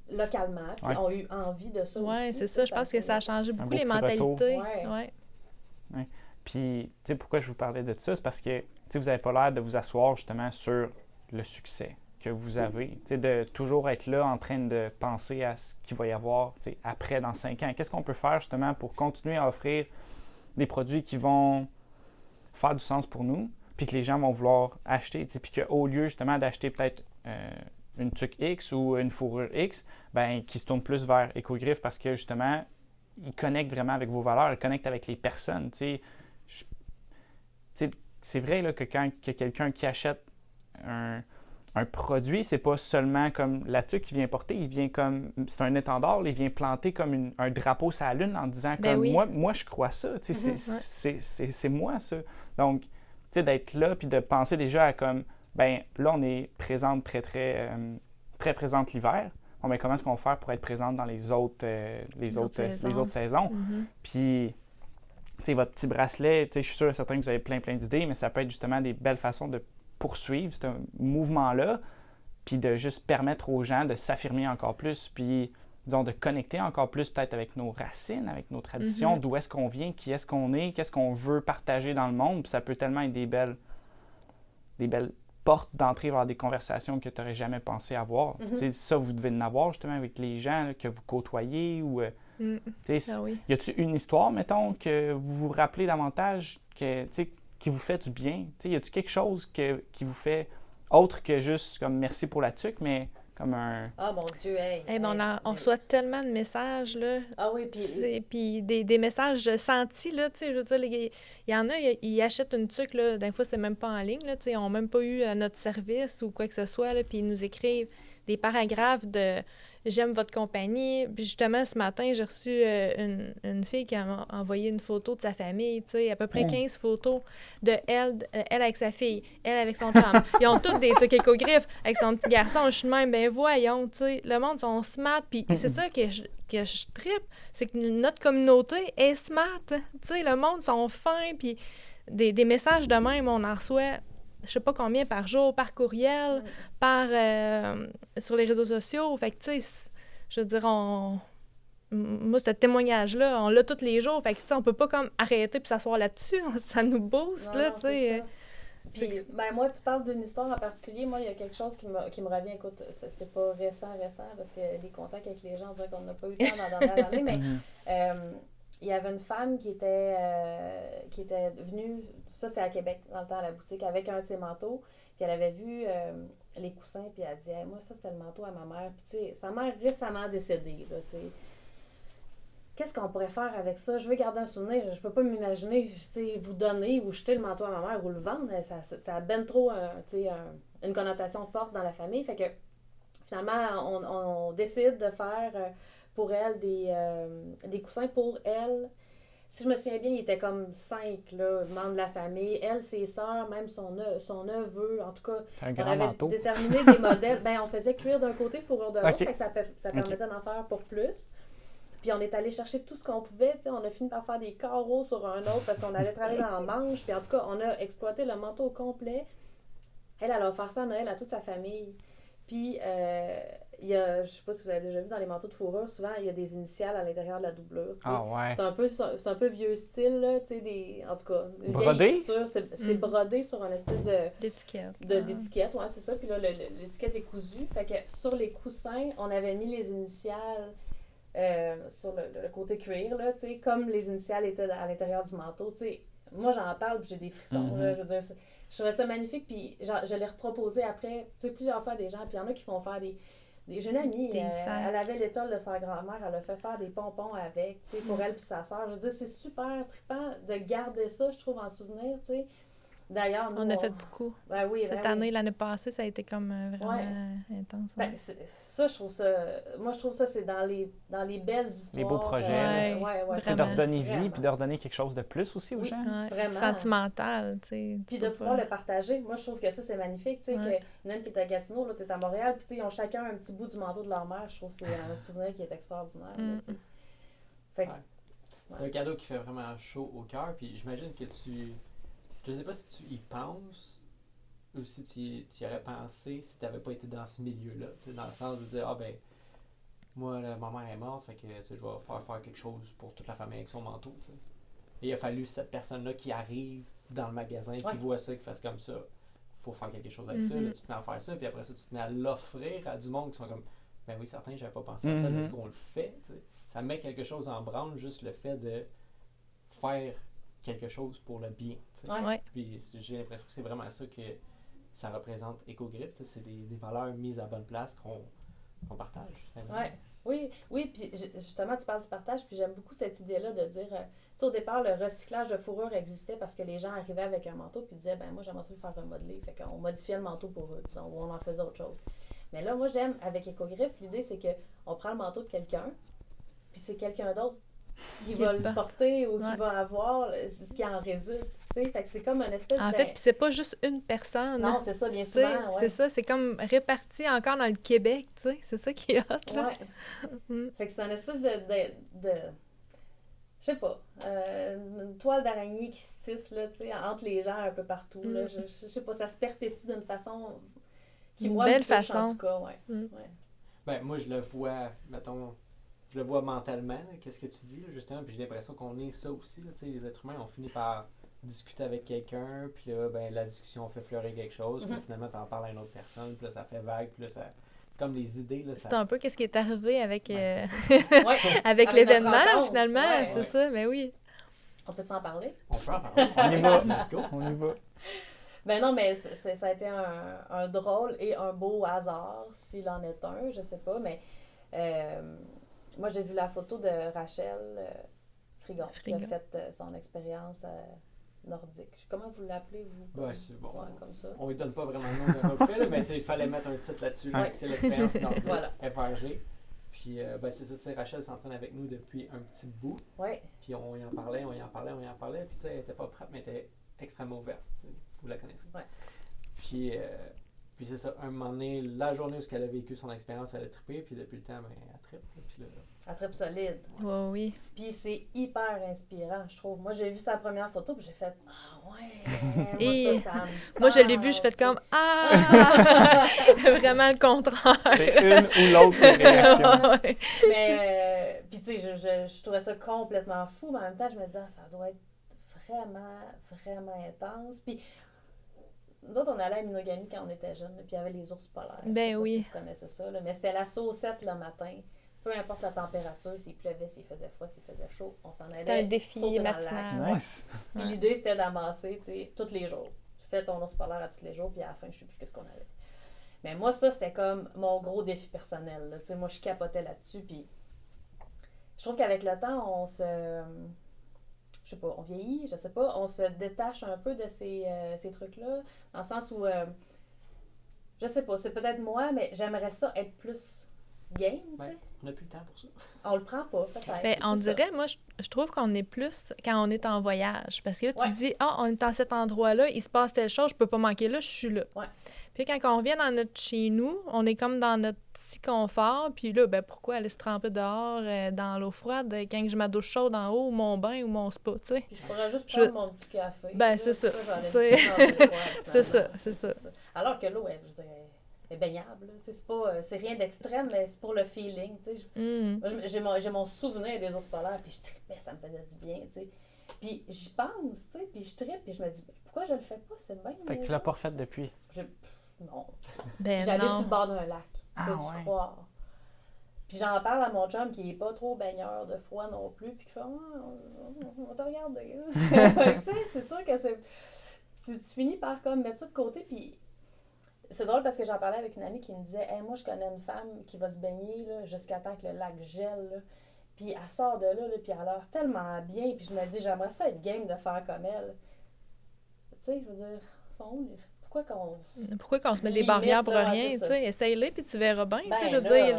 localement, puis ont eu envie de ça aussi. Oui, c'est ça. Je pense que ça a changé beaucoup les mentalités. Puis, tu sais, pourquoi je vous parlais de ça, c'est parce que, tu sais, vous n'avez pas l'air de vous asseoir justement sur le succès que vous avez, tu sais, de toujours être là en train de penser à ce qu'il va y avoir, tu sais, après, dans 5 ans. Qu'est-ce qu'on peut faire justement pour continuer à offrir des produits qui vont faire du sens pour nous, puis que les gens vont vouloir acheter, tu sais, puis qu'au lieu justement d'acheter peut-être une tuque X ou une fourrure X, ben qu'ils se tournent plus vers Éco-Griffe parce que justement, ils connectent vraiment avec vos valeurs, ils connectent avec les personnes, tu sais. C'est vrai là, que quand il y a quelqu'un qui achète un produit, c'est pas seulement comme la tuque qui vient porter, il vient comme, c'est un étendard, il vient planter comme un drapeau sur la lune en disant comme moi je crois ça, tu sais, c'est moi ça. Donc, tu sais, d'être là puis de penser déjà à comme, ben là on est présente très présente l'hiver. Bon, ben comment est-ce qu'on va faire pour être présente dans les autres saisons? Puis, tu sais, votre petit bracelet, tu sais, je suis sûr et certain que vous avez plein d'idées, mais ça peut être justement des belles façons de poursuivre ce mouvement-là, puis de juste permettre aux gens de s'affirmer encore plus, puis, disons, de connecter encore plus peut-être avec nos racines, avec nos traditions, d'où est-ce qu'on vient, qui est-ce qu'on est, qu'est-ce qu'on veut partager dans le monde, puis ça peut tellement être des belles portes d'entrée vers des conversations que tu n'aurais jamais pensé avoir. Tu sais, ça, vous devez en avoir justement avec les gens là, que vous côtoyez ou... Y a-t-il une histoire, mettons, que vous vous rappelez davantage, qui vous fait du bien? T'sais, y a-t-il quelque chose qui vous fait autre que juste comme merci pour la tuque, mais comme un... Ah, mon Dieu, on reçoit tellement de messages, là. Ah oui, puis des messages sentis, là, tu sais, je veux dire, il y en a, ils achètent une tuque, là, des fois, c'est même pas en ligne, là, tu sais, ils n'ont même pas eu notre service ou quoi que ce soit, là, puis ils nous écrivent des paragraphes de « J'aime votre compagnie ». Puis justement, ce matin, j'ai reçu une fille qui m'a envoyé une photo de sa famille, tu sais, à peu près 15 photos de elle avec sa fille, elle avec son chum. Ils ont tous des trucs éco-griffes avec son petit garçon. Je suis de même, ben voyons, tu sais, le monde sont smart. Puis c'est ça que je trippe, c'est que notre communauté est smart. Tu sais, le monde sont fins, puis des messages de même, on en reçoit... je sais pas combien par jour, par courriel, sur les réseaux sociaux. Fait que, tu sais, je veux dire, moi, ce témoignage-là, on l'a tous les jours. Fait que, tu sais, on peut pas comme arrêter puis s'asseoir là-dessus. Ça nous booste, là, tu sais. Puis, ben moi, tu parles d'une histoire en particulier. Moi, il y a quelque chose qui me revient. Écoute, c'est pas récent, parce que les contacts avec les gens, on dirait qu'on n'a pas eu le temps dans la dernière année, mais il y avait une femme qui était venue, ça c'est à Québec, dans le temps, à la boutique, avec un de ses manteaux, puis elle avait vu les coussins, puis elle dit hey, « moi, ça c'était le manteau à ma mère », puis tu sais, sa mère récemment décédée, là, tu sais. Qu'est-ce qu'on pourrait faire avec ça? Je veux garder un souvenir, je peux pas m'imaginer, tu sais, vous donner ou jeter le manteau à ma mère ou le vendre, ça a ben trop, tu sais, une connotation forte dans la famille, fait que finalement, on décide de faire... pour elle, des coussins pour elle. Si je me souviens bien, il était comme 5 là, membres de la famille. Elle, ses sœurs, même son neveu. En tout cas, on avait déterminé des modèles. Ben, on faisait cuire d'un côté, fourrure de l'autre. Ça permettait d'en faire pour plus. Puis on est allé chercher tout ce qu'on pouvait. On a fini par faire des carreaux sur un autre parce qu'on allait travailler dans la manche. Puis en tout cas, on a exploité le manteau au complet. Elle a offert ça à Noël à toute sa famille. Puis, il y a, je sais pas si vous avez déjà vu dans les manteaux de fourrure, souvent il y a des initiales à l'intérieur de la doublure. Ah ouais. C'est un peu vieux style, là, tu sais, en tout cas, brodé? C'est brodé sur une espèce d'étiquette. D'étiquette, ouais, c'est ça. Puis là, l'étiquette est cousue. Fait que sur les coussins, on avait mis les initiales sur le côté cuir, là, tu sais, comme les initiales étaient à l'intérieur du manteau, tu sais. Moi, j'en parle, puis j'ai des frissons, là, je veux dire, je trouvais ça magnifique, puis je l'ai reproposé après, tu sais, plusieurs fois à des gens, puis il y en a qui font faire J'ai une amie, elle avait l'étole de sa grand-mère, elle a fait faire des pompons avec, tu sais, pour elle et sa sœur. Je veux dire, c'est super trippant de garder ça, je trouve, en souvenir, tu sais. D'ailleurs, nous, on a fait beaucoup. Ben oui, cette année, l'année passée, ça a été comme vraiment intense. Ben, ça, je trouve ça... Moi, je trouve ça, c'est dans les belles histoires. Les beaux projets. Vraiment. De redonner vie, puis de redonner quelque chose de plus aussi aux gens. Vraiment. Sentimental, tu sais. Puis de pouvoir le partager. Moi, je trouve que ça, c'est magnifique, tu sais, qu'il y en a une qui est à Gatineau, l'autre est à Montréal, puis tu sais, ils ont chacun un petit bout du manteau de leur mère. Je trouve que c'est un souvenir qui est extraordinaire, là, tu sais. Fait que, c'est un cadeau qui fait vraiment chaud au cœur, puis j'imagine que tu... Je sais pas si tu y penses ou si tu y aurais pensé si tu n'avais pas été dans ce milieu-là. Dans le sens de dire, moi, ma mère est morte, fait que je vais faire quelque chose pour toute la famille avec son manteau. T'sais. Et il a fallu cette personne-là qui arrive dans le magasin, qui voit ça, qui fasse comme ça. Faut faire quelque chose avec ça. Là, tu te mets à faire ça, puis après ça, tu te mets à l'offrir à du monde qui sont comme, ben oui, certains, j'avais pas pensé à ça, là, on le fait. T'sais. Ça met quelque chose en branle, juste le fait de faire quelque chose pour le bien. Puis j'ai l'impression que c'est vraiment ça que ça représente Éco-Griffe. C'est des valeurs mises à bonne place qu'on partage. Oui, puis justement, tu parles du partage, puis j'aime beaucoup cette idée-là de dire, tu sais, au départ, le recyclage de fourrure existait parce que les gens arrivaient avec un manteau puis disaient, ben moi, j'aimerais ça le faire remodeler. Fait qu'on modifiait le manteau pour eux, disons, ou on en faisait autre chose. Mais là, moi, j'aime, avec Éco-Griffe, l'idée, c'est qu'on prend le manteau de quelqu'un, puis c'est quelqu'un d'autre qui va le porter ou qui va avoir ce qui en résulte. Fait que c'est comme une espèce En fait, c'est pas juste une personne. Non, c'est ça, bien souvent. C'est ça, c'est comme réparti encore dans le Québec, tu sais. C'est ça qui est hot, là. Fait que c'est une espèce de je sais pas, une toile d'araignée qui se tisse, là, tu sais, entre les gens un peu partout, là. Je sais pas, ça se perpétue d'une façon qui, moi, belle me touche, façon. en tout cas, Ben, moi, je le vois, mettons... Je le vois mentalement, qu'est-ce que tu dis, là, justement, puis j'ai l'impression qu'on est ça aussi, là, les êtres humains, on finit par discuter avec quelqu'un, puis là, ben, la discussion fait fleurir quelque chose, puis finalement, t'en parles à une autre personne, puis là, ça fait vague, puis là, ça... C'est comme les idées, là, c'est un peu qu'est-ce qui est arrivé avec, avec l'événement, finalement, c'est ça, mais oui. On peut s'en parler? On peut en parler, on y va, let's go. On y va. Ben non, mais ça a été un drôle et un beau hasard, s'il en est un, je sais pas, mais... moi, j'ai vu la photo de Rachel Frigon, qui a fait son expérience nordique. Comment vous l'appelez, vous? Ouais, c'est bon. Ouais, comme ça. On lui donne pas vraiment le nom d'un fait, mais il fallait mettre un titre là-dessus. C'est l'expérience nordique, FRG. Puis, c'est ça, tu sais, Rachel s'entraîne avec nous depuis un petit bout. Oui. Puis, on y en parlait. Puis, tu sais, elle était pas prête, mais elle était extrêmement ouverte. Vous la connaissez. Oui. Puis c'est ça, un moment donné, la journée où elle a vécu son expérience, elle a trippé, puis depuis le temps, ben, elle trippe. Puis là, elle trippe solide. Oui. Puis c'est hyper inspirant, je trouve. Moi, j'ai vu sa première photo, puis j'ai fait « Ah ouais! » Et ça me moi, je l'ai vu, j'ai fait comme « Ah! » Vraiment le contraire. C'est une ou l'autre réaction. Mais, puis tu sais, je trouvais ça complètement fou, mais en même temps, je me disais, ça doit être vraiment, vraiment intense. Puis nous autres, on allait à Minogami quand on était jeunes, puis il y avait les ours polaires. Ben oui. Si vous connaissez ça, là. Mais c'était la saucette le matin. Peu importe la température, s'il pleuvait, s'il faisait froid, s'il faisait chaud, on s'en allait. C'était un défi matinal. Nice. Puis l'idée, c'était d'amasser, tu sais, tous les jours. Tu fais ton ours polaire à tous les jours, puis à la fin, je sais plus qu'est-ce qu'on avait. Mais moi, ça, c'était comme mon gros défi personnel. Tu sais, moi, je capotais là-dessus, puis je trouve qu'avec le temps, on se... je sais pas, on vieillit, je sais pas, on se détache un peu de ces trucs-là, dans le sens où, je sais pas, c'est peut-être moi, mais j'aimerais ça être plus game, tu sais. On n'a plus le temps pour ça. On le prend pas, peut-être. Ben, on dirait, moi, je trouve qu'on est plus quand on est en voyage. Parce que là, tu te dis, on est à cet endroit-là, il se passe telle chose, je peux pas manquer là, je suis là. Ouais. Puis quand on revient dans notre chez nous, on est comme dans notre petit confort. Puis là, ben pourquoi aller se tremper dehors dans l'eau froide quand j'ai ma douche chaude en haut, ou mon bain ou mon spa, tu sais? Je pourrais juste prendre mon petit café. Ben, là, c'est ça. C'est ça. Alors que l'eau, je dirais, est baignable. C'est rien d'extrême, mais c'est pour le feeling. J'ai mon souvenir des ours polaires, puis je trippais, ça me faisait du bien. T'sais. Puis j'y pense, puis je trippe, puis je me dis, pourquoi je le fais pas? C'est bien. Fait que tu l'as pas refait depuis? Non. Ben j'habite non. sur le bord d'un lac. Peux-tu croire? Puis j'en parle à mon chum qui est pas trop baigneur de froid non plus, puis qui fait on va te regarder. Tu sais, c'est sûr que c'est. Tu finis par comme mettre ça de côté, puis C'est drôle parce que j'en parlais avec une amie qui me disait hey, moi, je connais une femme qui va se baigner là, jusqu'à temps que le lac gèle. Là. Puis elle sort de là, puis elle a l'air tellement bien. Puis je me dis, j'aimerais ça être game de faire comme elle. Tu sais, je veux dire, sont où les... Pourquoi qu'on se met des barrières pour rien, tu sais? Essaye-les, puis tu verras bien, tu sais, je veux dire,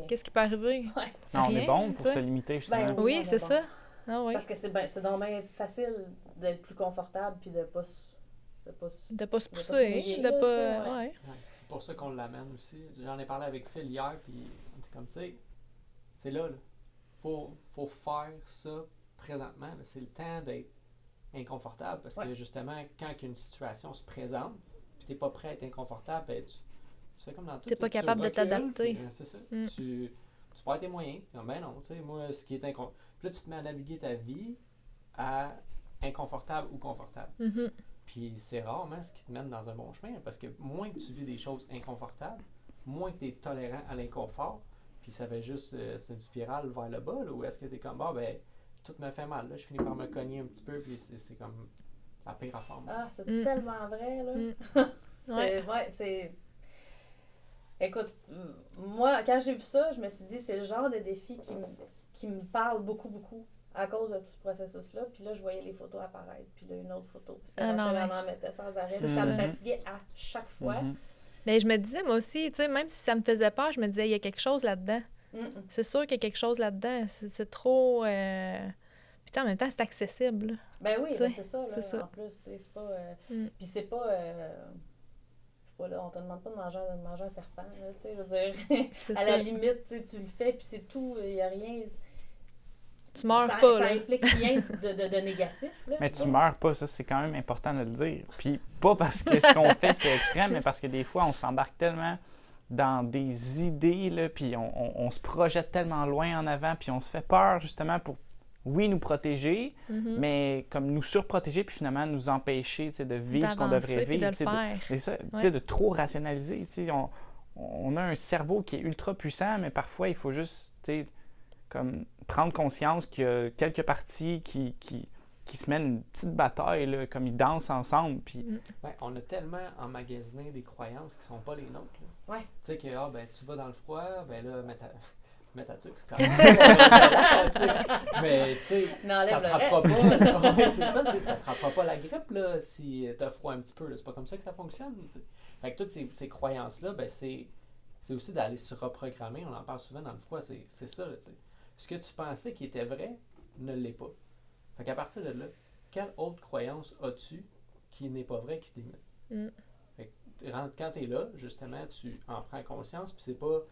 qu'est-ce qui peut arriver? Ouais. Non, on est bon pour se limiter, justement. Ben, oui, c'est ça. Ah, oui. Parce que c'est donc bien facile d'être plus confortable, puis de pas se pousser, de pas... Ouais. C'est pour ça qu'on l'amène aussi. J'en ai parlé avec Phil hier, puis on était comme, tu sais, c'est là. Faut faire ça présentement. Là. C'est le temps d'être inconfortable, parce que justement, quand une situation se présente, puis t'es pas prêt à être inconfortable, ben, tu fais comme dans tout. T'es pas capable de t'adapter. C'est ça. Tu perds tes moyens. Ben non, tu sais, moi, ce qui est inconfortable. Puis là, tu te mets à naviguer ta vie à inconfortable ou confortable. Mm-hmm. Puis c'est rarement ce qui te mène dans un bon chemin, parce que moins que tu vis des choses inconfortables, moins que tu es tolérant à l'inconfort, puis ça fait juste, c'est une spirale vers le bas, là, où est-ce que tu es comme, ben, tout me fait mal, là, je finis par me cogner un petit peu, puis c'est comme la pire affaire. Ah, c'est tellement vrai, là. C'est... Écoute, moi, quand j'ai vu ça, je me suis dit, c'est le genre de défi qui me parle beaucoup, beaucoup à cause de tout ce processus-là. Puis là, je voyais les photos apparaître, puis là, une autre photo. Parce que on en mettait sans arrêt. Ça me fatiguait à chaque fois. Mais je me disais, moi aussi, tu sais, même si ça me faisait peur, je me disais, il y a quelque chose là-dedans. C'est sûr qu'il y a quelque chose là-dedans. C'est trop... Puis en même temps, c'est accessible. Ben oui, ben c'est ça. Là, c'est ça. En plus, c'est pas... Puis c'est pas... Là, on te demande pas de manger un serpent, là, tu sais, je veux dire, à la limite, tu le fais, puis c'est tout, il n'y a rien... Tu meurs pas, ça implique rien de négatif, là. Mais tu meurs pas, ça, c'est quand même important de le dire. Puis pas parce que ce qu'on fait, c'est extrême, mais parce que des fois, on s'embarque tellement dans des idées, là, puis on se projette tellement loin en avant, puis on se fait peur, justement, pour... Oui, nous protéger, mais comme nous surprotéger, puis finalement nous empêcher de vivre ce qu'on devrait vivre. C'est ça, de trop rationaliser. On a un cerveau qui est ultra puissant, mais parfois il faut juste comme prendre conscience qu'il y a quelques parties qui se mènent une petite bataille, là, comme ils dansent ensemble. Puis... Ben, on a tellement emmagasiné des croyances qui ne sont pas les nôtres. Là. Ouais. Tu sais que ben, tu vas dans le froid, ben là, mets ta tuque, c'est quand même. Mais tu sais, t'attraperas pas. Oui, c'est ça, t'attraperas pas la grippe là, si t'as froid un petit peu. Là. C'est pas comme ça que ça fonctionne. T'sais. Fait que toutes ces croyances-là, ben, c'est aussi d'aller se reprogrammer. On en parle souvent dans le froid, c'est ça. Là, ce que tu pensais qui était vrai ne l'est pas. Fait qu'à partir de là, quelle autre croyance as-tu qui n'est pas vraie, qui t'imite? Fait que quand t'es là, justement, tu en prends conscience, puis c'est pas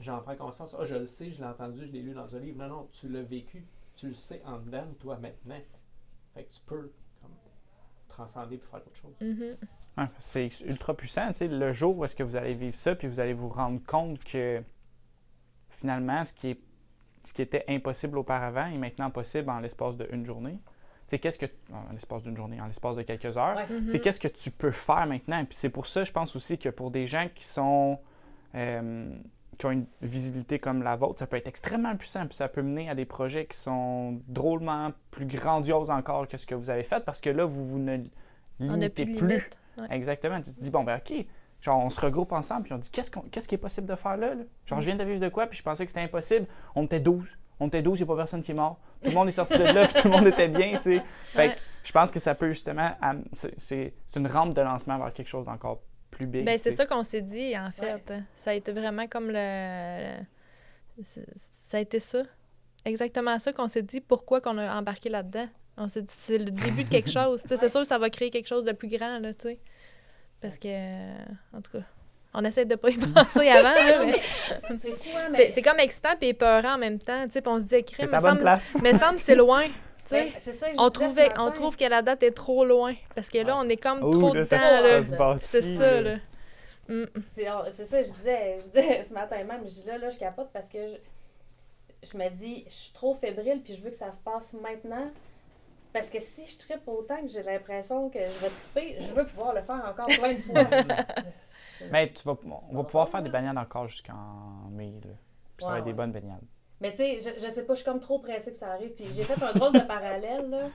j'en prends conscience, je le sais, je l'ai entendu, je l'ai lu dans un livre. Non, tu l'as vécu, tu le sais en dedans, toi, maintenant. Fait que tu peux comme, transcender pour faire autre chose. Ouais, c'est ultra puissant, tu sais, le jour où est-ce que vous allez vivre ça, puis vous allez vous rendre compte que finalement, ce qui était impossible auparavant est maintenant possible en l'espace d'une journée. Tu sais, en l'espace d'une journée, en l'espace de quelques heures, tu sais, qu'est-ce que tu peux faire maintenant? Puis c'est pour ça, je pense aussi que pour des gens qui sont... qui ont une visibilité comme la vôtre, ça peut être extrêmement puissant, puis ça peut mener à des projets qui sont drôlement plus grandioses encore que ce que vous avez fait, parce que là, vous ne limitez plus. Ouais. Exactement. Tu te dis, bon, ben OK, genre, on se regroupe ensemble, puis on dit, qu'est-ce qui est possible de faire là? Genre, je viens de vivre de quoi, puis je pensais que c'était impossible. On était 12. Il n'y a pas personne qui est mort. Tout le monde est sorti de là, puis tout le monde était bien, tu sais. Fait que je pense que ça peut justement... C'est une rampe de lancement vers quelque chose d'encore plus big. Ben, c'est ça qu'on s'est dit, en fait. Ouais. Ça a été vraiment comme ça a été ça. Exactement ça qu'on s'est dit. Pourquoi qu'on a embarqué là-dedans? On s'est dit, c'est le début de quelque chose. C'est sûr que ça va créer quelque chose de plus grand, là, tu sais. Parce que, en tout cas, on essaie de pas y penser avant, là, mais... C'est fou, hein, mais... C'est comme excitant et épeurant en même temps, tu sais. Puis on se disait, crime, mais semble c'est loin. Ben, c'est ça que on trouve que la date est trop loin. Parce que là, on est comme trop dedans, là. C'est ça, là. C'est ça, je disais ce matin même, je dis là, je capote parce que je me dis, je suis trop fébrile puis je veux que ça se passe maintenant. Parce que si je trippe autant que j'ai l'impression que je vais tripper, je veux pouvoir le faire encore plein de fois. Mais on va pouvoir faire des baignades encore jusqu'en mai, là. Puis ça va être des bonnes baignades. Mais tu sais, je sais pas, je suis comme trop pressée que ça arrive. Puis j'ai fait un drôle de parallèle, là.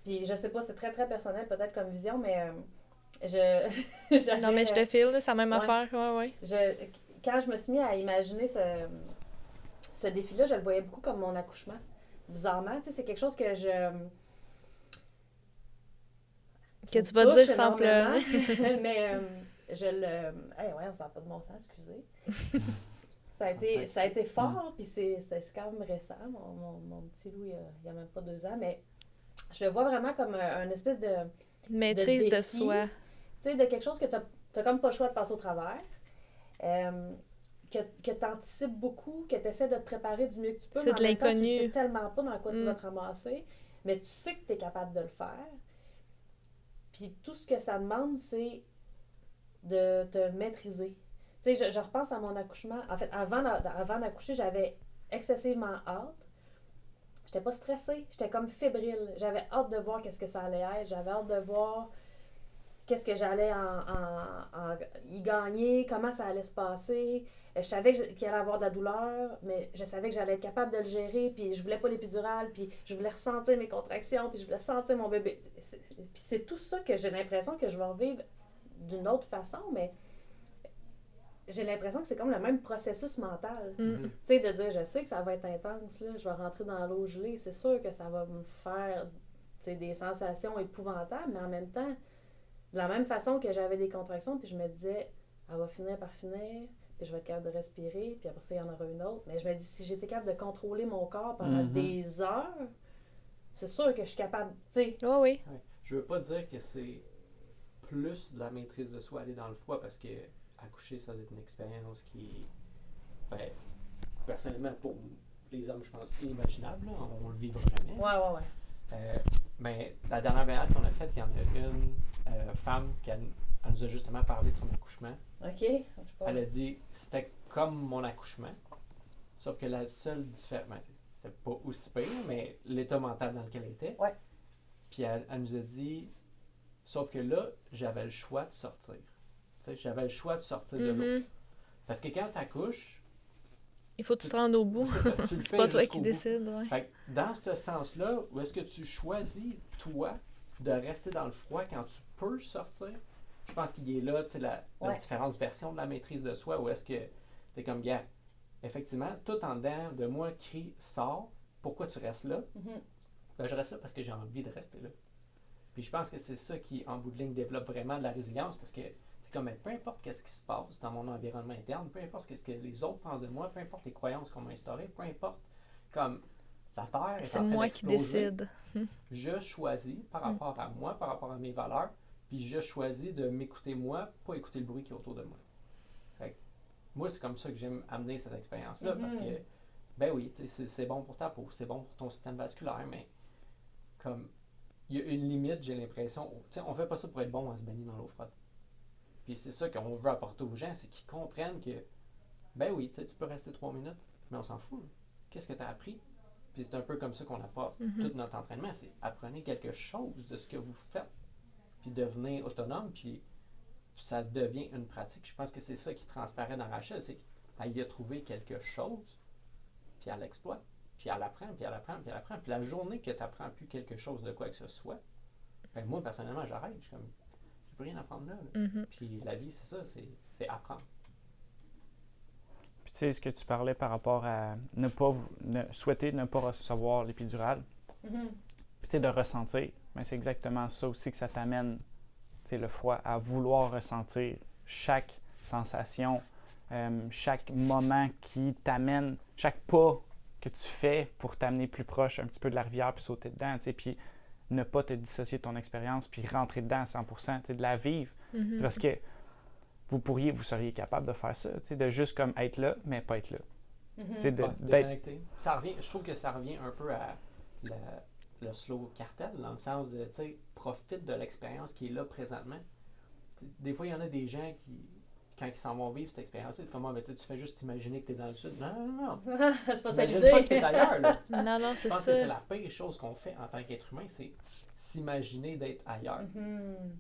Puis je sais pas, c'est très, très personnel peut-être comme vision, mais Non, mais je te file, c'est la même affaire. Ouais. Quand je me suis mis à imaginer ce défi-là, je le voyais beaucoup comme mon accouchement. Bizarrement, tu sais, c'est quelque chose que que tu vas dire sans pleurer. Mais je le... ouais, on s'en pas de bon sens, excusez. Ça a été fort, puis c'est quand même récent. Mon petit Louis, il y a même pas 2 ans, mais je le vois vraiment comme un espèce de... Maîtrise de soi. Tu sais, de quelque chose que t'as comme pas le choix de passer au travers. Que tu anticipes beaucoup, que tu essaies de te préparer du mieux que tu peux. C'est de l'inconnu. Tu sais tellement pas dans quoi tu vas te ramasser, mais tu sais que tu es capable de le faire. Puis tout ce que ça demande, c'est de te maîtriser. Tu sais, je repense à mon accouchement. En fait, avant d'accoucher, j'avais excessivement hâte. J'étais pas stressée, j'étais comme fébrile. J'avais hâte de voir qu'est-ce que ça allait être. J'avais hâte de voir qu'est-ce que j'allais y gagner, comment ça allait se passer. Je savais qu'il allait avoir de la douleur, mais je savais que j'allais être capable de le gérer, puis je voulais pas l'épidurale, puis je voulais ressentir mes contractions, puis je voulais sentir mon bébé. Puis c'est tout ça que j'ai l'impression que je vais revivre d'une autre façon, mais j'ai l'impression que c'est comme le même processus mental. Tu sais, de dire, je sais que ça va être intense, là, je vais rentrer dans l'eau gelée, c'est sûr que ça va me faire des sensations épouvantables, mais en même temps, de la même façon que j'avais des contractions, puis je me disais, elle va finir par finir, puis je vais être capable de respirer, puis après ça, il y en aura une autre. Mais je me dis, si j'étais capable de contrôler mon corps pendant des heures, c'est sûr que je suis capable, tu sais. Oh oui. Ouais. Je veux pas dire que c'est plus de la maîtrise de soi aller dans le froid, parce que accoucher, ça doit être une expérience qui est, personnellement, pour les hommes, je pense, inimaginable. Là. On le vivra jamais. Ouais. Mais la dernière balade qu'on a faite, il y en a une femme qui elle nous a justement parlé de son accouchement. OK. Elle a dit c'était comme mon accouchement, sauf que la seule différence, c'était pas aussi pire, mais l'état mental dans lequel elle était. Ouais. Puis elle nous a dit, sauf que là, j'avais le choix de sortir. T'sais, j'avais le choix de sortir de l'eau. Parce que quand tu accouches, il faut que tu te rendes au bout. C'est pas toi qui décides. Ouais. Fait que dans ce sens-là, où est-ce que tu choisis, toi, de rester dans le froid quand tu peux sortir? Je pense qu'il y a là la différente version de la maîtrise de soi, où est-ce que tu es comme, gars, effectivement, tout en dedans de moi crie, sors, pourquoi tu restes là? Ben, je reste là parce que j'ai envie de rester là. Puis je pense que c'est ça qui, en bout de ligne, développe vraiment de la résilience, parce que comme, peu importe ce qui se passe dans mon environnement interne, peu importe ce que les autres pensent de moi, peu importe les croyances qu'on m'a instaurées, peu importe, comme la Terre est en train d'exploser. C'est moi qui décide. Je choisis par rapport à moi, par rapport à mes valeurs, puis je choisis de m'écouter moi, pas écouter le bruit qui est autour de moi. Fait que, moi, c'est comme ça que j'aime amener cette expérience-là, parce que, ben oui, c'est bon pour ta peau, c'est bon pour ton système vasculaire, mais comme, il y a une limite, j'ai l'impression, on fait pas ça pour être bon à se baigner dans l'eau froide. Puis c'est ça qu'on veut apporter aux gens, c'est qu'ils comprennent que, ben oui, tu peux rester 3 minutes, mais on s'en fout. Là. Qu'est-ce que tu as appris? Puis c'est un peu comme ça qu'on apporte tout notre entraînement, c'est apprenez quelque chose de ce que vous faites, puis devenez autonome, puis ça devient une pratique. Je pense que c'est ça qui transparaît dans Rachel, c'est qu'elle y a trouvé quelque chose, puis elle l'exploite, puis elle apprend, puis elle apprend, puis elle apprend. Puis la journée que tu n'apprends plus quelque chose de quoi que ce soit, ben moi, personnellement, j'arrête. Je suis comme, j'ai plus rien à apprendre là. Puis la vie, c'est ça, c'est apprendre. Puis tu sais, ce que tu parlais par rapport à souhaiter ne pas recevoir l'épidurale, puis tu sais, de ressentir, mais c'est exactement ça aussi que ça t'amène, tu sais, le froid, à vouloir ressentir chaque sensation, chaque moment qui t'amène, chaque pas que tu fais pour t'amener plus proche un petit peu de la rivière puis sauter dedans, tu sais, puis ne pas te dissocier de ton expérience puis rentrer dedans à 100%, tu sais, de la vivre. Parce que vous seriez capable de faire ça, tu sais, de juste comme être là, mais pas être là. Tu sais, d'être... Ça revient, je trouve que ça revient un peu à le slow cartel, dans le sens de, tu sais, profite de l'expérience qui est là présentement. T'sais, des fois, il y en a des gens qui, quand ils s'en vont vivre cette expérience-là, comment tu fais juste t'imaginer que tu es dans le sud. Non. C'est pas ça l'idée. T'imagines pas que tu es ailleurs. Là. Non, c'est ça. Je pense que c'est la pire chose qu'on fait en tant qu'être humain, c'est s'imaginer d'être ailleurs.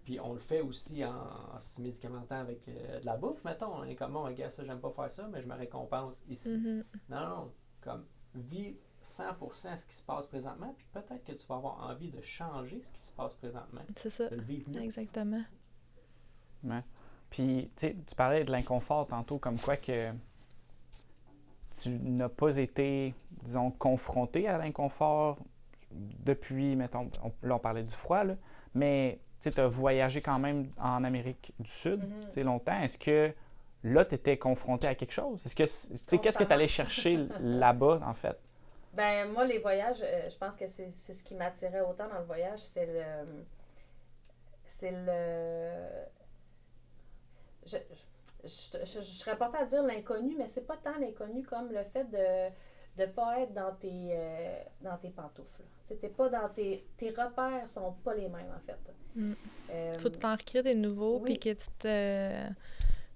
Puis on le fait aussi en se médicamentant avec de la bouffe, mettons. On est comme, bon, gars, ça, j'aime pas faire ça, mais je me récompense ici. Non, comme, vis 100% ce qui se passe présentement, puis peut-être que tu vas avoir envie de changer ce qui se passe présentement. C'est ça. De le vivre mieux. Exactement. Ouais. Puis, tu sais, tu parlais de l'inconfort tantôt, comme quoi que tu n'as pas été, disons, confronté à l'inconfort depuis, mettons, là, on parlait du froid, là, mais tu as voyagé quand même en Amérique du Sud, tu sais, longtemps. Est-ce que là, tu étais confronté à quelque chose? Est-ce que, tu sais, qu'est-ce que tu allais chercher là-bas, en fait? Ben moi, les voyages, je pense que c'est ce qui m'attirait autant dans le voyage, c'est je serais portée à dire l'inconnu, mais c'est pas tant l'inconnu comme le fait de ne pas être dans tes pantoufles. T'es pas dans tes repères sont pas les mêmes, en fait. Faut t'en recréer des nouveaux, oui. puis que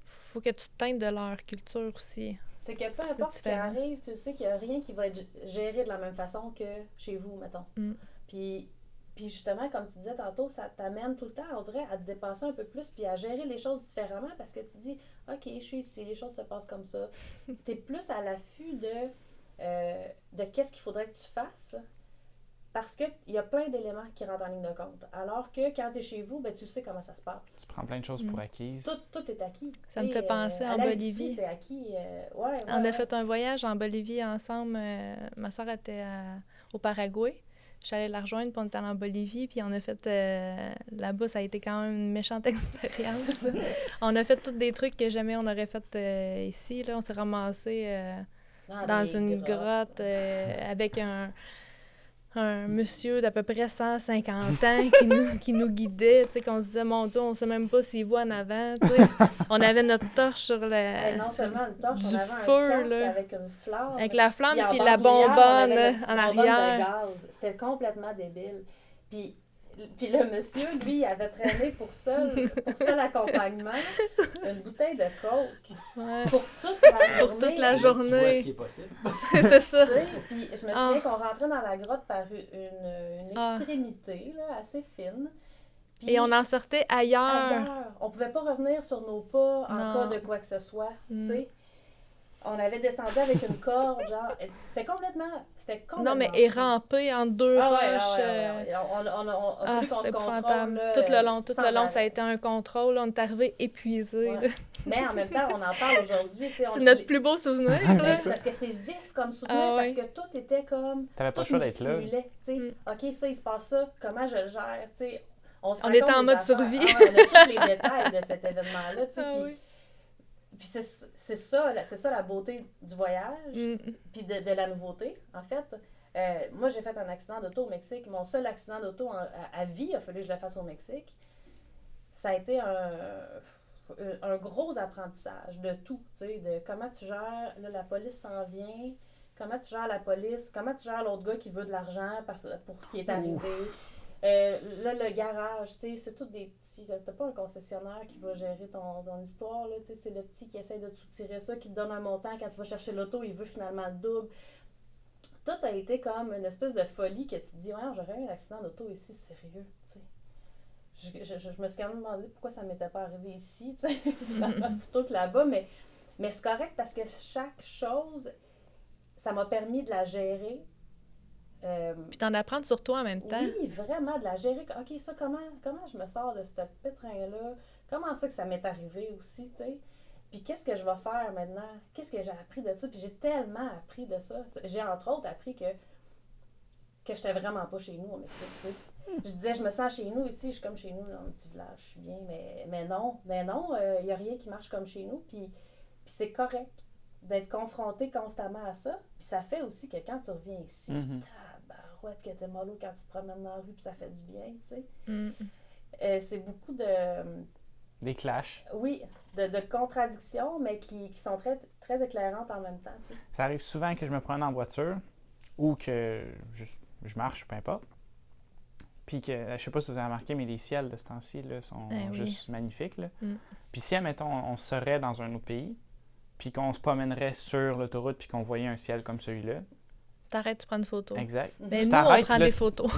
faut que tu te teintes de leur culture aussi. C'est que peu importe ce qui arrive, tu sais qu'il n'y a rien qui va être géré de la même façon que chez vous, mettons. Puis justement, comme tu disais tantôt, ça t'amène tout le temps, on dirait, à te dépasser un peu plus puis à gérer les choses différemment parce que tu dis, OK, je suis ici, les choses se passent comme ça. Tu es plus à l'affût de qu'est-ce qu'il faudrait que tu fasses parce qu'il y a plein d'éléments qui rentrent en ligne de compte. Alors que quand tu es chez vous, ben, tu sais comment ça se passe. Tu prends plein de choses pour acquises. Tout est acquis. Ça me fait penser en Bolivie. C'est acquis. On a fait un voyage en Bolivie ensemble. Ma soeur était au Paraguay. Je suis allée la rejoindre, puis on était allé en Bolivie, puis on a fait... là-bas, ça a été quand même une méchante expérience. On a fait tous des trucs que jamais on aurait fait ici. Là. On s'est ramassé dans une grotte avec un monsieur d'à peu près 150 ans qui nous guidait, tu sais, qu'on se disait, mon Dieu, on sait même pas s'il voit en avant, tu sais. On avait notre torche sur le... non seulement une torche, on avait feu, un casque là, avec une flamme. avec la flamme, puis la bonbonne en arrière. De gaz. C'était complètement débile. Puis le monsieur, lui, il avait traîné pour seul accompagnement une bouteille de coke pour toute la journée. Tu vois ce qui est possible. C'est ça. Puis je me souviens qu'on rentrait dans la grotte par une extrémité là, assez fine. Puis, et on en sortait ailleurs. On pouvait pas revenir sur nos pas en cas de quoi que ce soit, tu sais. On avait descendu avec une corde, genre, c'était complètement non, mais ramper en deux roches. On a fallu qu'on se contrôle. Là, tout le long, ça a été un contrôle. On est arrivé épuisé. Ouais. Mais en même temps, on en parle aujourd'hui. C'est notre plus beau souvenir. Parce que c'est vif comme souvenir, parce que tout était comme... T'avais pas le choix d'être là. OK, ça, il se passe ça, comment je le gère, tu sais. On était en mode survie. On a tous les détails de cet événement-là, tu sais. Puis c'est ça la beauté du voyage, puis de la nouveauté, en fait. Moi, j'ai fait un accident d'auto au Mexique. Mon seul accident d'auto à vie, il a fallu que je le fasse au Mexique. Ça a été un gros apprentissage de tout, tu sais, de comment tu gères, là, la police s'en vient, comment tu gères la police, comment tu gères l'autre gars qui veut de l'argent pour ce qui est arrivé. Là, le garage, tu sais, c'est tout des petits... T'as pas un concessionnaire qui va gérer ton histoire, là, tu sais, c'est le petit qui essaie de te soutirer ça, qui te donne un montant. Quand tu vas chercher l'auto, il veut finalement le double. Tout a été comme une espèce de folie que tu te dis, ouais, j'aurais eu un accident d'auto ici, sérieux, tu sais. Je me suis quand même demandé pourquoi ça m'était pas arrivé ici, tu sais, plutôt que là-bas, mais c'est correct parce que chaque chose, ça m'a permis de la gérer. Puis d'en apprendre sur toi en même temps. Oui, vraiment, de la gérer. OK, ça, comment je me sors de ce pétrin-là? Comment ça m'est arrivé aussi, tu sais? Puis qu'est-ce que je vais faire maintenant? Qu'est-ce que j'ai appris de ça? Puis j'ai tellement appris de ça. J'ai entre autres appris que j'étais vraiment pas chez nous au Mexique, tu sais. Je disais, je me sens chez nous ici, je suis comme chez nous dans un petit village, je suis bien, mais non, il n'y a rien qui marche comme chez nous. Puis c'est correct d'être confronté constamment à ça. Puis ça fait aussi que quand tu reviens ici, tabarouette que t'es mollo quand tu te promènes dans la rue, puis ça fait du bien, tu sais. C'est beaucoup de... Des clashs. Oui, de contradictions, mais qui sont très, très éclairantes en même temps, tu sais. Ça arrive souvent que je me promène en voiture ou que je marche, peu importe. Puis que, je sais pas si vous avez remarqué, mais les ciels de ce temps-ci là, sont juste magnifiques. Là. Puis si, admettons, on serait dans un autre pays, puis qu'on se promènerait sur l'autoroute, puis qu'on voyait un ciel comme celui-là. T'arrêtes, tu prends une photo. Exact. Mais nous, on prend des photos.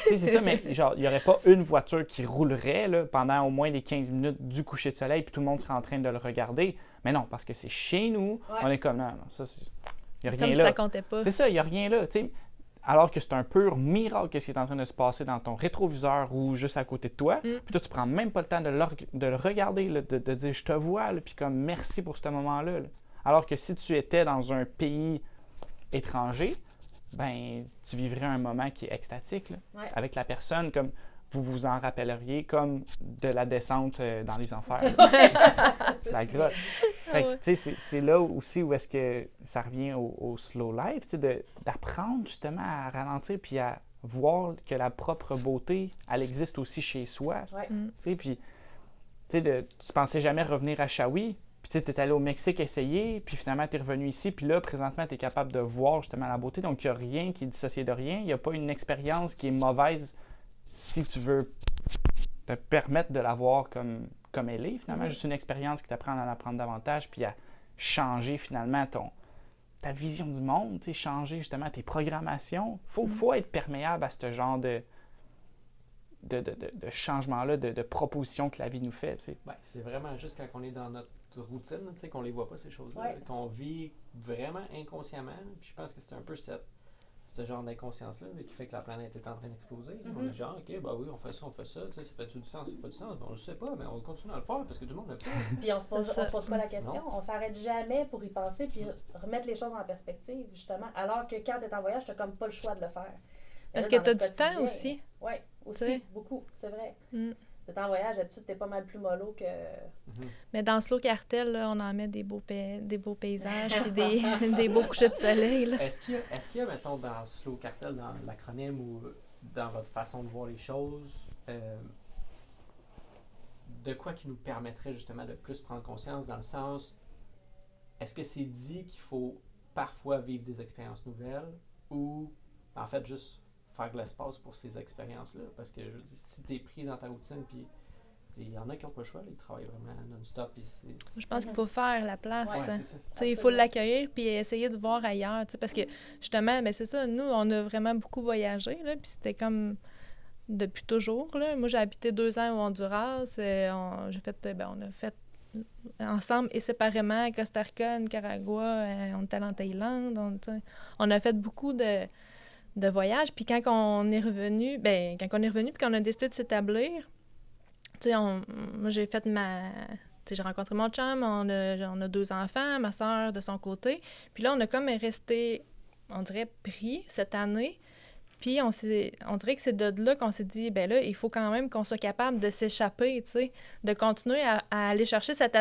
C'est ça, mais genre, il n'y aurait pas une voiture qui roulerait là, pendant au moins les 15 minutes du coucher de soleil, puis tout le monde serait en train de le regarder. Mais non, parce que c'est chez nous, on est comme, non, ça, il n'y a rien comme là. Comme ça comptait pas. C'est ça, il n'y a rien là. T'sais, alors que c'est un pur miracle qu'est-ce qui est en train de se passer dans ton rétroviseur ou juste à côté de toi. Puis toi, tu prends même pas le temps de le regarder, là, de dire « je te vois », puis comme « merci pour ce moment-là ». Alors que si tu étais dans un pays étranger, ben tu vivrais un moment qui est extatique là, avec la personne, comme vous vous en rappelleriez comme de la descente dans les enfers. La grotte. Fait que, tu sais, c'est là aussi où est-ce que ça revient au slow life, tu sais, d'apprendre justement à ralentir puis à voir que la propre beauté, elle existe aussi chez soi. Tu sais, puis, tu sais, tu pensais jamais revenir à Shawi, puis tu sais, t'es allé au Mexique essayer, puis finalement, t'es revenu ici, puis là, présentement, t'es capable de voir justement la beauté. Donc, il n'y a rien qui est dissocié de rien. Il n'y a pas une expérience qui est mauvaise si tu veux te permettre de la voir comme elle est, finalement. Juste une expérience qui t'apprend à en apprendre davantage, puis à changer finalement ta vision du monde, tu sais, changer justement tes programmations. Faut être perméable à ce genre de changement-là, de propositions que la vie nous fait. Tu sais. Ben, c'est vraiment juste quand on est dans notre routine, tu sais, qu'on les voit pas, ces choses-là, qu'on vit vraiment inconsciemment. Puis je pense que c'est un peu ce genre d'inconscience-là qui fait que la planète est en train d'exploser. On est genre, OK, bah oui, on fait ça, tu sais, ça fait du sens, ça fait du sens. Bon, je sais pas, mais on continue à le faire parce que tout le monde le fait. Puis on se pose pas la question, on s'arrête jamais pour y penser puis remettre les choses en perspective, justement. Alors que quand tu es en voyage, tu n'as comme pas le choix de le faire. Parce que tu as du temps aussi. Oui, aussi, beaucoup, c'est vrai. T'es en voyage, d'habitude, t'es pas mal plus mollo que... Mais dans Slow Cartel, là, on en met des beaux paysages puis des beaux couchers de soleil. Là. Est-ce qu'il y a, mettons, dans Slow Cartel, dans l'acronyme ou dans votre façon de voir les choses, de quoi qui nous permettrait justement de plus prendre conscience dans le sens, est-ce que c'est dit qu'il faut parfois vivre des expériences nouvelles ou, en fait, juste faire de l'espace pour ces expériences-là? Parce que, je veux dire, si t'es pris dans ta routine, puis il y en a qui n'ont pas le choix, là, ils travaillent vraiment non-stop. Je pense qu'il faut faire la place. Ouais, c'est ça. Il faut l'accueillir puis essayer de voir ailleurs. Parce que, justement, ben, c'est ça, nous, on a vraiment beaucoup voyagé, là, puis c'était comme depuis toujours. Là. Moi, j'ai habité 2 ans au Honduras. On a fait ensemble et séparément à Costa Rica, Nicaragua, on était allé en Thaïlande. On a fait beaucoup de voyage. Puis quand on est revenu, puis qu'on a décidé de s'établir, moi, j'ai fait j'ai rencontré mon chum, on a 2 enfants, ma soeur de son côté. Puis là, on a comme resté, on dirait, pris cette année. Puis on dirait que c'est de là qu'on s'est dit, ben là, il faut quand même qu'on soit capable de s'échapper, tu sais, de continuer à aller chercher cette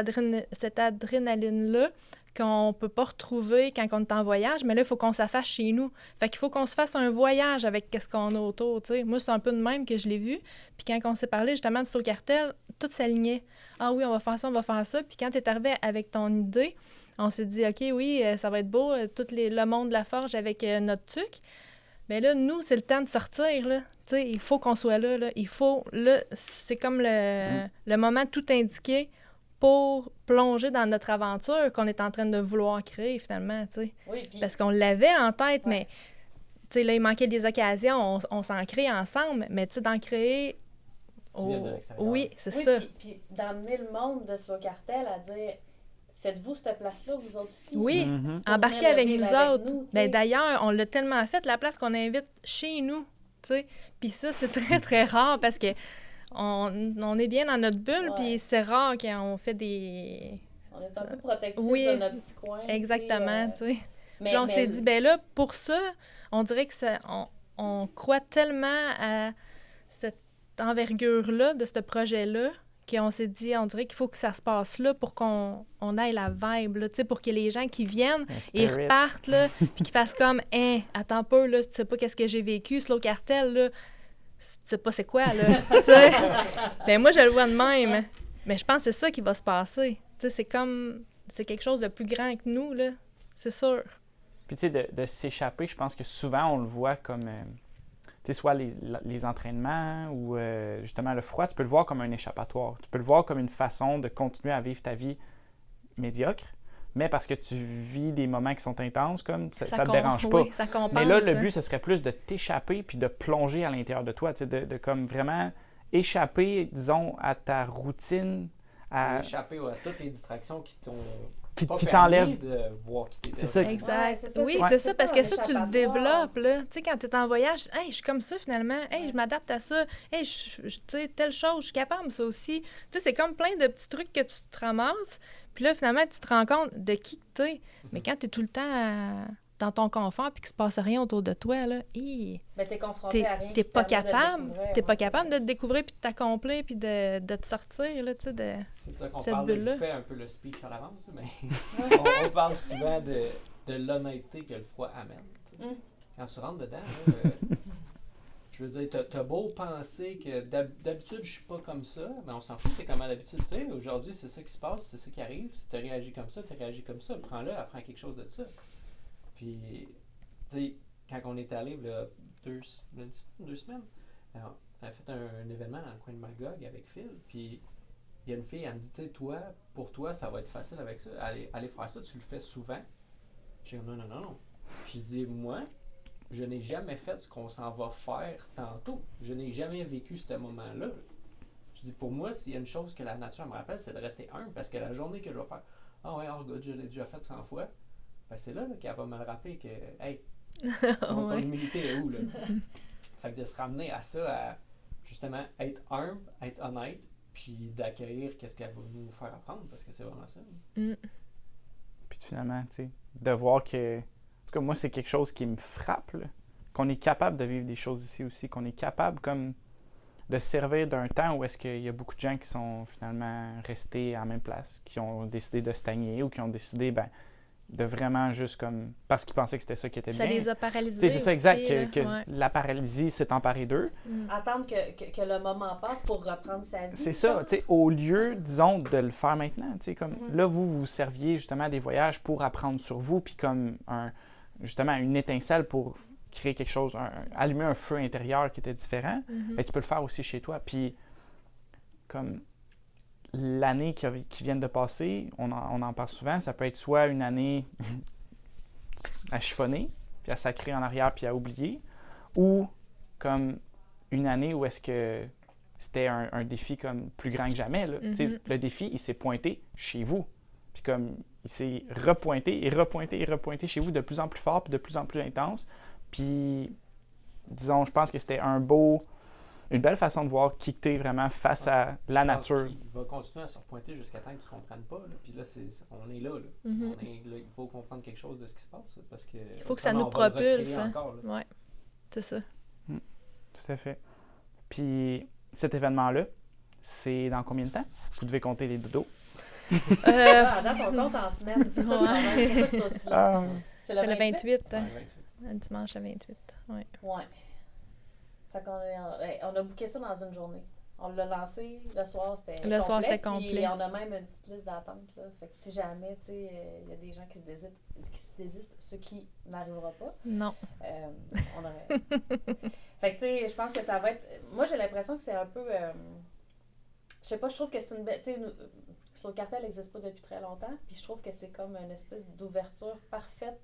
adrénaline-là qu'on peut pas retrouver quand on est en voyage, mais là, il faut qu'on s'affache chez nous. Fait qu'il faut qu'on se fasse un voyage avec ce qu'on a autour, tu sais. Moi, c'est un peu de même que je l'ai vu. Puis quand on s'est parlé justement de Slow Cartel, tout s'alignait. Ah oui, on va faire ça, on va faire ça. Puis quand tu es arrivé avec ton idée, on s'est dit, OK, oui, ça va être beau, le monde de la forge avec notre tuc. Mais là, nous, c'est le temps de sortir, là. Tu sais, il faut qu'on soit là, là. Il faut, là, c'est comme le moment tout indiqué pour plonger dans notre aventure qu'on est en train de vouloir créer, finalement, tu sais. Oui, puis... Parce qu'on l'avait en tête, mais, tu sais, là, il manquait des occasions, on s'en crée ensemble, mais, tu sais, d'en créer... Oui, c'est ça. Puis d'emmener le monde de Slow Cartel à dire... Faites-vous cette place-là, vous autres aussi? Oui, embarquez avec nous autres. Ben, d'ailleurs, on l'a tellement fait, la place qu'on invite chez nous, tu sais. Puis ça, c'est très, très rare parce que on est bien dans notre bulle, puis c'est rare qu'on fait des... On est un peu protectrices de notre petit coin. Exactement, tu sais. Puis là, on s'est dit, ben là, pour ça, on dirait que on croit tellement à cette envergure-là, de ce projet-là, qu'on s'est dit, on dirait qu'il faut que ça se passe là pour qu'on aille la vibe, là, pour que les gens qui viennent, ils repartent, là, puis qu'ils fassent comme, « Hein, attends un peu, là, tu sais pas qu'est-ce que j'ai vécu, Slow Cartel, là, tu sais pas c'est quoi, là, tu sais. » Ben moi, je le vois de même. Mais je pense que c'est ça qui va se passer. Tu sais, c'est quelque chose de plus grand que nous, là, c'est sûr. Puis tu sais, de s'échapper, je pense que souvent, on le voit comme... Tu sais, soit les entraînements ou justement le froid, tu peux le voir comme un échappatoire. Tu peux le voir comme une façon de continuer à vivre ta vie médiocre, mais parce que tu vis des moments qui sont intenses, comme ça te dérange pas. Oui, ça compense. Mais là, le but, ce serait plus de t'échapper puis de plonger à l'intérieur de toi, tu sais, de comme vraiment échapper, disons, à ta routine. Échapper à toutes les distractions qui t'ont qui t'enlève. De voir qui t'es. C'est ça. Exact. Ouais, c'est ça, oui, c'est ça, parce que ça, tu le développes, là. Tu sais, quand tu es en voyage, hey, je suis comme ça, finalement. Hey, je m'adapte à ça. Hey, tu sais, telle chose, je suis capable, ça aussi. Tu sais, c'est comme plein de petits trucs que tu te ramasses. Puis là, finalement, tu te rends compte de qui tu es. Mais quand tu es tout le temps dans ton confort puis qu'il se passe rien autour de toi, là, ben, t'es confronté à rien. T'es pas capable. T'es pas capable de te découvrir puis de t'accomplir puis de te sortir, là, tu sais, de c'est ça qu'on cette parle, bulle-là. je fais un peu le speech à l'avance, mais on parle souvent de l'honnêteté que le froid amène. Quand tu rentres dedans, là, je veux dire, t'as beau penser que d'habitude, je suis pas comme ça, mais on s'en fout, t'es comme à l'habitude. Tu sais, aujourd'hui, c'est ça qui se passe, c'est ça qui arrive. Si t'as réagi comme ça, t'as réagi comme ça. Prends-le, apprends quelque chose de ça. Puis, tu sais, quand on est allé, là, deux semaines, alors, on a fait un événement dans le coin de Magog avec Phil, puis il y a une fille, elle me dit, tu sais, toi, pour toi, ça va être facile avec ça. Aller faire ça, tu le fais souvent. J'ai dit, non. Puis je dis, moi, je n'ai jamais fait ce qu'on s'en va faire tantôt. Je n'ai jamais vécu ce moment-là. Je dis, pour moi, s'il y a une chose que la nature me rappelle, c'est de rester humble, parce que la journée que je vais faire, ah ouais, oh God, je l'ai déjà fait 100 fois, ben c'est là qu'elle va me le rappeler que, hey, ton humilité est où, là? Fait que de se ramener à ça, à justement être humble, être honnête, puis d'accueillir qu'est-ce qu'elle va nous faire apprendre, parce que c'est vraiment ça. Puis finalement, tu sais, de voir que, en tout cas, moi, c'est quelque chose qui me frappe, là, qu'on est capable de vivre des choses ici aussi, qu'on est capable comme de se servir d'un temps où est-ce qu'il y a beaucoup de gens qui sont finalement restés à la même place, qui ont décidé de stagner ou qui ont décidé, de vraiment juste comme, parce qu'ils pensaient que c'était ça qui était bien. Ça les a paralysés. C'est ça, exact, aussi, que la paralysie s'est emparée d'eux. Attendre que le moment passe pour reprendre sa vie. C'est ça, tu sais, au lieu, disons, de le faire maintenant, tu sais, comme là, vous serviez justement à des voyages pour apprendre sur vous, puis comme justement une étincelle pour créer quelque chose, allumer un feu intérieur qui était différent, ben, tu peux le faire aussi chez toi. Puis, comme l'année qui vient de passer, on en parle souvent, ça peut être soit une année à chiffonner, puis à sacrer en arrière, puis à oublier, ou comme une année où est-ce que c'était un défi comme plus grand que jamais. Là. Le défi, il s'est pointé chez vous. Puis comme il s'est repointé chez vous de plus en plus fort, puis de plus en plus intense. Puis, disons, je pense que c'était une belle façon de voir qui t'es vraiment face à la nature. Il va continuer à se repointer jusqu'à temps que tu ne comprennes pas. Là. Puis là, on est là. On est là. Il faut comprendre quelque chose de ce qui se passe. Parce que, il faut que ça nous propulse. Oui, c'est ça. Tout à fait. Puis cet événement-là, c'est dans combien de temps? Vous devez compter les dodos. À date, on compte en semaine. C'est ça le problème. C'est ça que c'est aussi long. C'est le 28. Ouais, Dimanche le 28. Oui. Ouais. Fait qu'on on a booké ça dans une journée. On l'a lancé, le soir, c'était complet. Puis on a même une petite liste d'attente. Là. Fait que si jamais, tu sais, il y a des gens qui se désistent, ce qui n'arrivera pas. Non. On aurait... Fait que, tu sais, je pense que ça va être... Moi, j'ai l'impression que c'est un peu... Je sais pas, je trouve que c'est une belle... Tu sais, Slow Cartel n'existe pas depuis très longtemps. Puis je trouve que c'est comme une espèce d'ouverture parfaite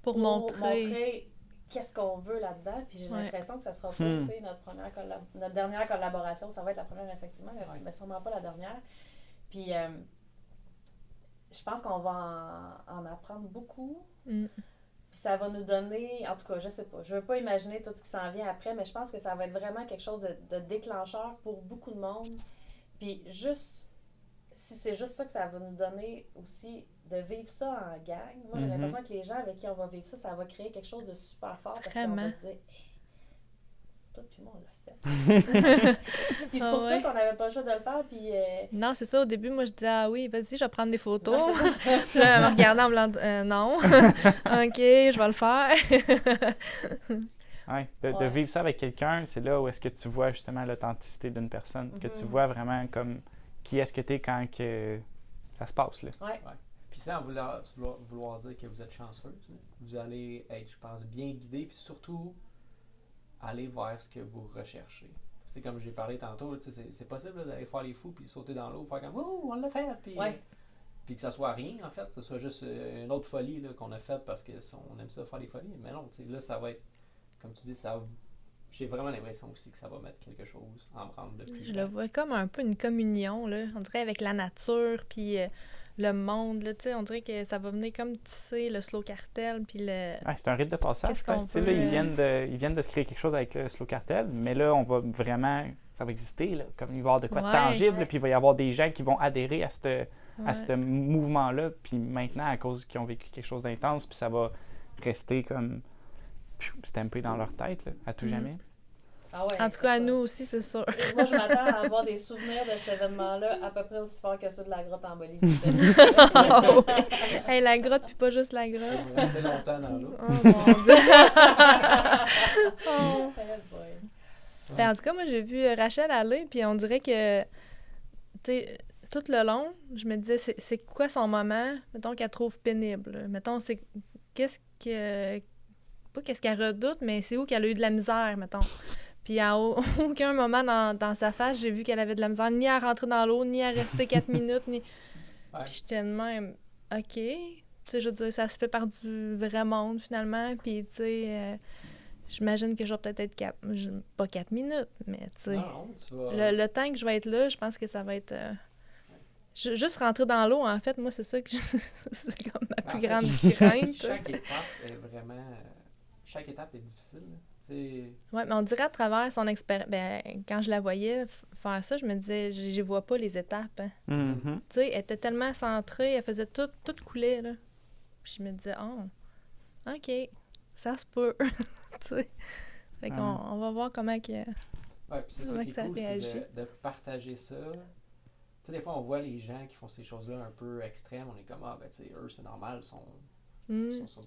pour montrer qu'est-ce qu'on veut là-dedans. Puis j'ai l'impression que ça sera pas, tu sais, notre dernière collaboration, ça va être la première, effectivement, mais sûrement pas la dernière. Puis je pense qu'on va en apprendre beaucoup. Puis ça va nous donner, en tout cas, je sais pas, je veux pas imaginer tout ce qui s'en vient après, mais je pense que ça va être vraiment quelque chose de déclencheur pour beaucoup de monde. Puis juste, si c'est juste ça que ça va nous donner aussi, de vivre ça en gang. Moi, j'ai l'impression que les gens avec qui on va vivre ça, ça va créer quelque chose de super fort parce qu'on va se dire, hey, toi puis moi, on l'a fait. Puis c'est pour ça qu'on n'avait pas le choix de le faire. Puis, non, c'est ça. Au début, moi, je disais, ah oui, vas-y, je vais prendre des photos. Puis là, elle me regardait en blanc, non. OK, je vais le faire. De vivre ça avec quelqu'un, c'est là où est-ce que tu vois justement l'authenticité d'une personne, que tu vois vraiment comme qui est-ce que tu es quand que ça se passe. Là. Ouais. Puis sans vouloir dire que vous êtes chanceuse, là, vous allez être, je pense, bien guidé, puis surtout aller vers ce que vous recherchez. C'est comme j'ai parlé tantôt, c'est possible là, d'aller faire les fous puis sauter dans l'eau, faire comme « Oh, on l'a fait! » Puis que ça soit rien, en fait, que ce soit juste une autre folie là, qu'on a faite parce qu'on aime ça faire des folies. Mais non, là, ça va être, comme tu dis, ça j'ai vraiment l'impression aussi que ça va mettre quelque chose en branle de plus. Je le vois comme un peu une communion, là. On dirait avec la nature, puis le monde, là, tu sais, on dirait que ça va venir comme tisser le slow cartel, puis le... Ouais, c'est un rite de passage. Qu'est-ce qu'on peut... Là, ils viennent de se créer quelque chose avec le slow cartel, mais là, on va vraiment... Ça va exister, là, comme il va y avoir de quoi de tangible, puis il va y avoir des gens qui vont adhérer à ce mouvement-là, puis maintenant, à cause qu'ils ont vécu quelque chose d'intense, puis ça va rester comme stampé dans leur tête, là, à tout jamais. Ah ouais, en tout cas, à nous aussi, c'est sûr. Moi, je m'attends à avoir des souvenirs de cet événement-là à peu près aussi forts que ceux de la grotte en Bolivie. Hey, la grotte, puis pas juste la grotte. On va rester longtemps dans l'eau. Oh mon Dieu! Oh. Ben, en tout cas, moi, j'ai vu Rachel aller, puis on dirait que, tu sais, tout le long, je me disais, c'est quoi son moment, mettons, qu'elle trouve pénible. Là. Mettons, c'est pas qu'est-ce qu'elle redoute, mais c'est où qu'elle a eu de la misère, mettons. Puis à aucun moment dans sa face, j'ai vu qu'elle avait de la misère ni à rentrer dans l'eau, ni à rester 4 minutes, ni... Ouais. Puis j'étais de même, OK. Tu sais, je veux dire, ça se fait par du vrai monde, finalement. Puis, tu sais, j'imagine que je vais peut-être être pas 4 minutes, mais, tu sais... Non, tu vas... Le temps que je vais être là, je pense que ça va être... juste rentrer dans l'eau, en fait, moi, c'est ça que c'est comme ma plus grande crainte. Chaque étape est vraiment... Chaque étape est difficile. Oui, mais on dirait à travers son expérience... Ben, quand je la voyais faire ça, je me disais, je vois pas les étapes. Hein. Mm-hmm. Tu sais, elle était tellement centrée, elle faisait tout couler, là. Puis je me disais, oh, OK, ça se peut. Tu sais. Fait qu'on on va voir comment que... Ouais, puis c'est ça qui est cool, c'est de partager ça. Tu sais, des fois, on voit les gens qui font ces choses-là un peu extrêmes. On est comme, ben, tu sais, eux, c'est normal, ils sont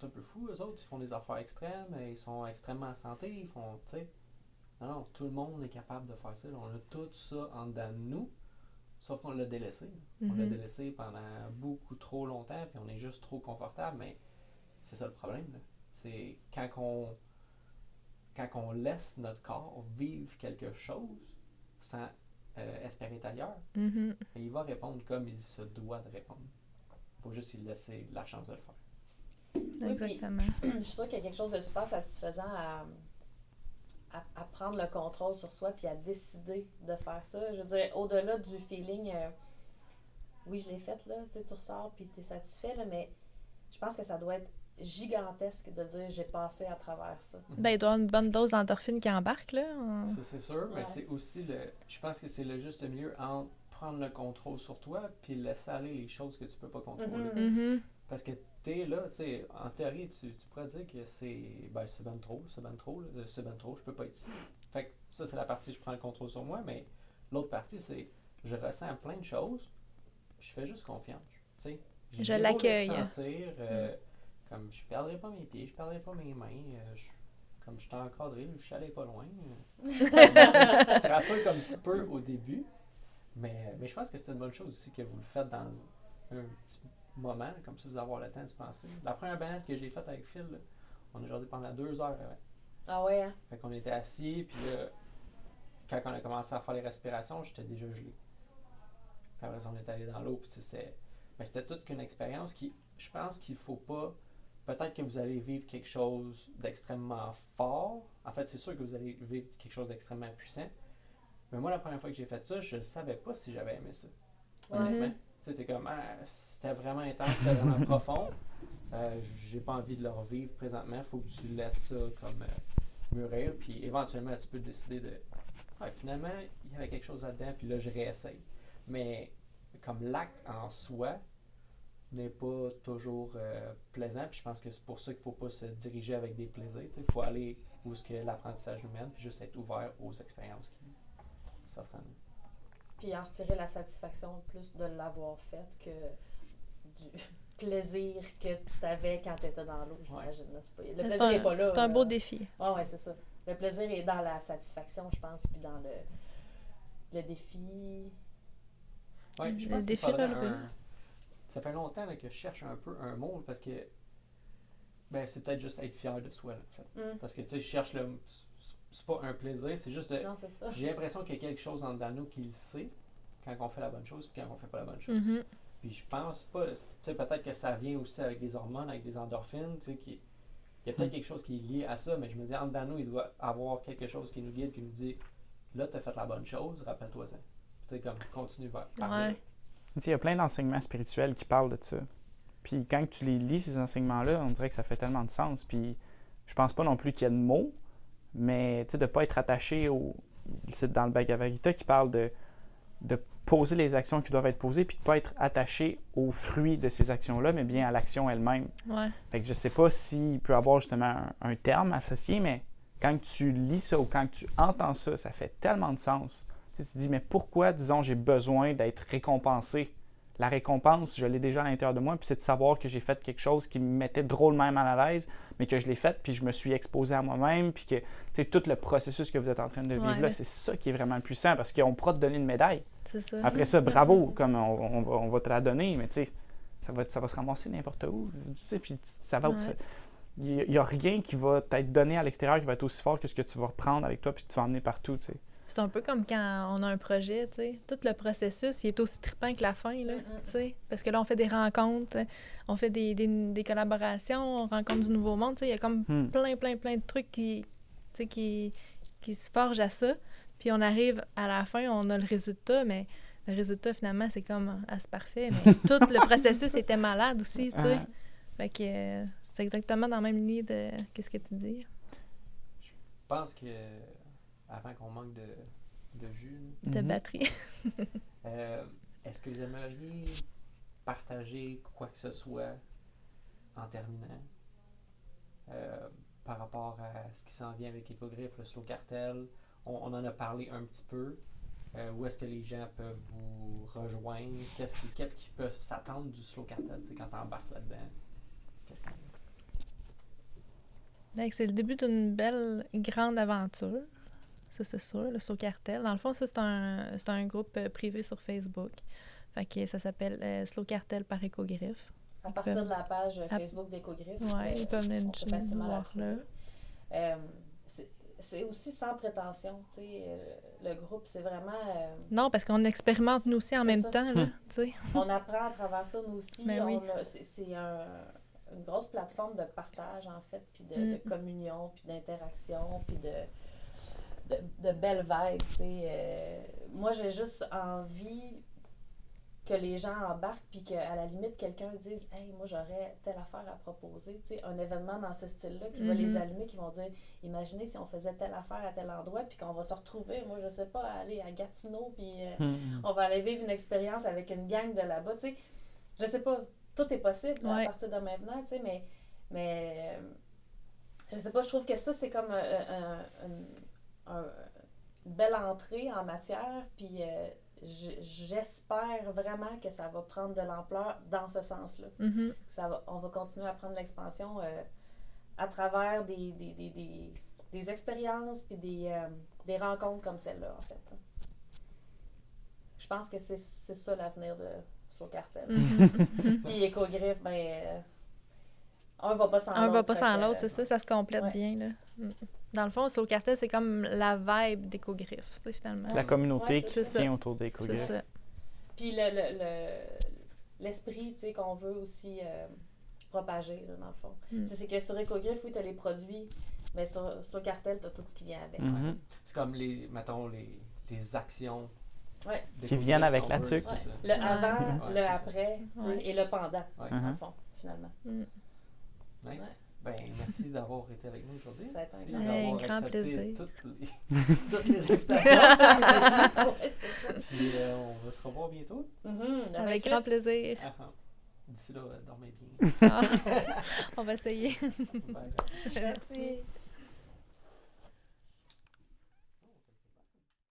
un peu fous, eux autres, ils font des affaires extrêmes, ils sont extrêmement en santé, ils font, tu sais... Non, tout le monde est capable de faire ça. On a tout ça en dedans de nous, sauf qu'on l'a délaissé. On l'a délaissé pendant beaucoup trop longtemps, puis on est juste trop confortable, mais c'est ça le problème, là. C'est quand on laisse notre corps vivre quelque chose sans espérer être ailleurs, il va répondre comme il se doit de répondre. Il faut juste lui laisser la chance de le faire. Exactement. Oui, je suis sûre qu'il y a quelque chose de super satisfaisant à prendre le contrôle sur soi puis à décider de faire ça. Je veux dire, au-delà du feeling, oui, je l'ai fait, là, tu sais, tu ressors puis tu es satisfait, là, mais je pense que ça doit être gigantesque de dire j'ai passé à travers ça. Ben, il doit y avoir une bonne dose d'endorphine qui embarque, là. Ça, c'est sûr, mais c'est aussi je pense que c'est le juste milieu entre prendre le contrôle sur toi puis laisser aller les choses que tu peux pas contrôler. Parce que t'es là, tu sais, en théorie, tu pourrais dire que c'est ben ben trop, je peux pas être ici. Fait que ça, c'est la partie je prends le contrôle sur moi, mais l'autre partie, c'est je ressens plein de choses, je fais juste confiance, tu sais. Je l'accueille. Comme je perdrai pas mes pieds, je perdrai pas mes mains, comme je suis encadré, je suis allé pas loin. Tu te rassures comme tu peux au début, mais je pense que c'est une bonne chose aussi que vous le faites dans un petit moment, comme ça vous avoir le temps de penser. La première balade que j'ai faite avec Phil, là, on a jasé pendant 2 heures avant. Ah ouais, hein? Fait qu'on était assis, puis là, quand on a commencé à faire les respirations, j'étais déjà gelé. Puis après ça, on est allé dans l'eau, puis c'était toute qu'une expérience qui, je pense qu'il faut pas... Peut-être que vous allez vivre quelque chose d'extrêmement fort. En fait, c'est sûr que vous allez vivre quelque chose d'extrêmement puissant. Mais moi, la première fois que j'ai fait ça, je ne savais pas si j'avais aimé ça. Honnêtement. Tu sais, t'es comme, c'était vraiment intense, c'était vraiment profond. J'ai pas envie de le revivre présentement. Il faut que tu laisses ça comme mûrir. Puis éventuellement, tu peux décider de, finalement, il y avait quelque chose là-dedans, puis là, je réessaye. Mais comme l'acte en soi n'est pas toujours plaisant. Puis je pense que c'est pour ça qu'il ne faut pas se diriger avec des plaisirs. Il faut aller où ce que l'apprentissage nous mène, puis juste être ouvert aux expériences qui s'offrent à nous. Puis en retirer la satisfaction plus de l'avoir fait que du plaisir que tu avais quand tu étais dans l'eau, j'imagine. Le plaisir n'est pas là. C'est un beau défi. Oui, c'est ça. Le plaisir est dans la satisfaction, je pense, puis dans le défi. Oui, je pense le défi relevé. Ça fait longtemps là, que je cherche un peu un mot parce que c'est peut-être juste être fier de soi, là, en fait. Parce que tu sais, je cherche c'est pas un plaisir, c'est juste Non, c'est ça. J'ai l'impression qu'il y a quelque chose en dedans de nous qui le sait quand on fait la bonne chose et quand on fait pas la bonne chose. Puis je pense pas, tu sais, peut-être que ça vient aussi avec des hormones, avec des endorphines, tu sais, Il y a peut-être quelque chose qui est lié à ça, mais je me dis, en dedans nous, il doit avoir quelque chose qui nous guide, qui nous dit, là, tu as fait la bonne chose, rappelle-toi ça. Tu sais, comme, continue vers là. Il y a plein d'enseignements spirituels qui parlent de ça. Puis quand tu les lis, ces enseignements-là, on dirait que ça fait tellement de sens. Puis je pense pas non plus qu'il y a de mots, mais de ne pas être attaché au... C'est dans le Bhagavad Gita qui parle de poser les actions qui doivent être posées, puis de ne pas être attaché aux fruits de ces actions-là, mais bien à l'action elle-même. Ouais. Fait que je sais pas s'il peut y avoir justement un terme associé, mais quand tu lis ça ou quand tu entends ça, ça fait tellement de sens. Tu te dis, mais pourquoi, disons, j'ai besoin d'être récompensé? La récompense, je l'ai déjà à l'intérieur de moi, puis c'est de savoir que j'ai fait quelque chose qui me mettait drôlement mal à l'aise, mais que je l'ai fait, puis je me suis exposé à moi-même, puis que tout le processus que vous êtes en train de vivre là, c'est ça qui est vraiment puissant, parce qu'on pourra te donner une médaille. C'est ça. Après ça, bravo, comme on va te la donner, mais tu sais, ça va se ramasser n'importe où, tu sais, puis ça va... Il n'y a rien qui va t'être donné à l'extérieur qui va être aussi fort que ce que tu vas reprendre avec toi, puis tu vas emmener partout, tu sais. C'est un peu comme quand on a un projet, tu sais. Tout le processus, il est aussi trippant que la fin, là, tu sais. Parce que là, on fait des rencontres, on fait des collaborations, on rencontre du nouveau monde, tu sais. Il y a comme plein de trucs qui se forgent à ça. Puis on arrive à la fin, on a le résultat, mais le résultat, finalement, c'est comme, c'est parfait. Mais tout le processus était malade aussi, tu sais. Fait que c'est exactement dans la même ligne de qu'est-ce que tu dis. Je pense que avant qu'on manque de jus. De batterie. Est-ce que vous aimeriez partager quoi que ce soit en terminant par rapport à ce qui s'en vient avec Écogriffe, le Slow Cartel? On en a parlé un petit peu. Où est-ce que les gens peuvent vous rejoindre? Qu'est-ce qui peut s'attendre du Slow Cartel quand tu embarques là-dedans? Qu'est-ce qu'il y a? C'est le début d'une belle, grande aventure. Ça, c'est sûr, le Slow Cartel. Dans le fond, ça, c'est un groupe privé sur Facebook. Fait que ça s'appelle Slow Cartel par Écogriffe. À partir de la page Facebook d'Écogriffe. Oui, ils peuvent venir nous voir là. C'est aussi sans prétention, tu sais. Le groupe, c'est vraiment... Non, parce qu'on expérimente nous aussi en même temps, là, tu sais. On apprend à travers ça, nous aussi. Mais oui. C'est une grosse plateforme de partage, en fait, puis de communion, puis d'interaction, puis de belles vibes, tu sais. Moi, j'ai juste envie que les gens embarquent, puis qu'à la limite, quelqu'un dise « Hey, moi, j'aurais telle affaire à proposer. » Tu sais, un événement dans ce style-là qui va les allumer, qui vont dire « Imaginez si on faisait telle affaire à tel endroit, puis qu'on va se retrouver, moi, je sais pas, aller à Gatineau, puis on va aller vivre une expérience avec une gang de là-bas. » Tu sais, je sais pas, tout est possible à partir de maintenant, tu sais, mais je sais pas, je trouve que ça, c'est comme une belle entrée en matière, puis j'espère vraiment que ça va prendre de l'ampleur dans ce sens-là. On va continuer à prendre l'expansion à travers des expériences puis des rencontres comme celle-là, en fait. Je pense que c'est ça l'avenir de Slow Cartel. Puis Écogriffe, un va pas sans l'autre. Un va pas sans l'autre, c'est ça se complète bien, là. Dans le fond, Slow Cartel, c'est comme la vibe d'Écogriffe, tu sais, finalement. C'est la communauté qui se tient autour d'Écogriffe. C'est ça. Puis l'esprit, tu sais, qu'on veut aussi propager, là, dans le fond. C'est que sur Écogriffe, oui, tu as les produits, mais sur Cartel, tu as tout ce qui vient avec. C'est comme mettons, les actions qui viennent avec la tuque. Le avant, le après, et le pendant, dans le fond, finalement. Nice. Ben, merci d'avoir été avec nous aujourd'hui. Ça a été un grand plaisir. Toutes les invitations. Puis on va se revoir bientôt. Avec grand plaisir. D'ici là, dormez bien. On va essayer. Bye. Merci.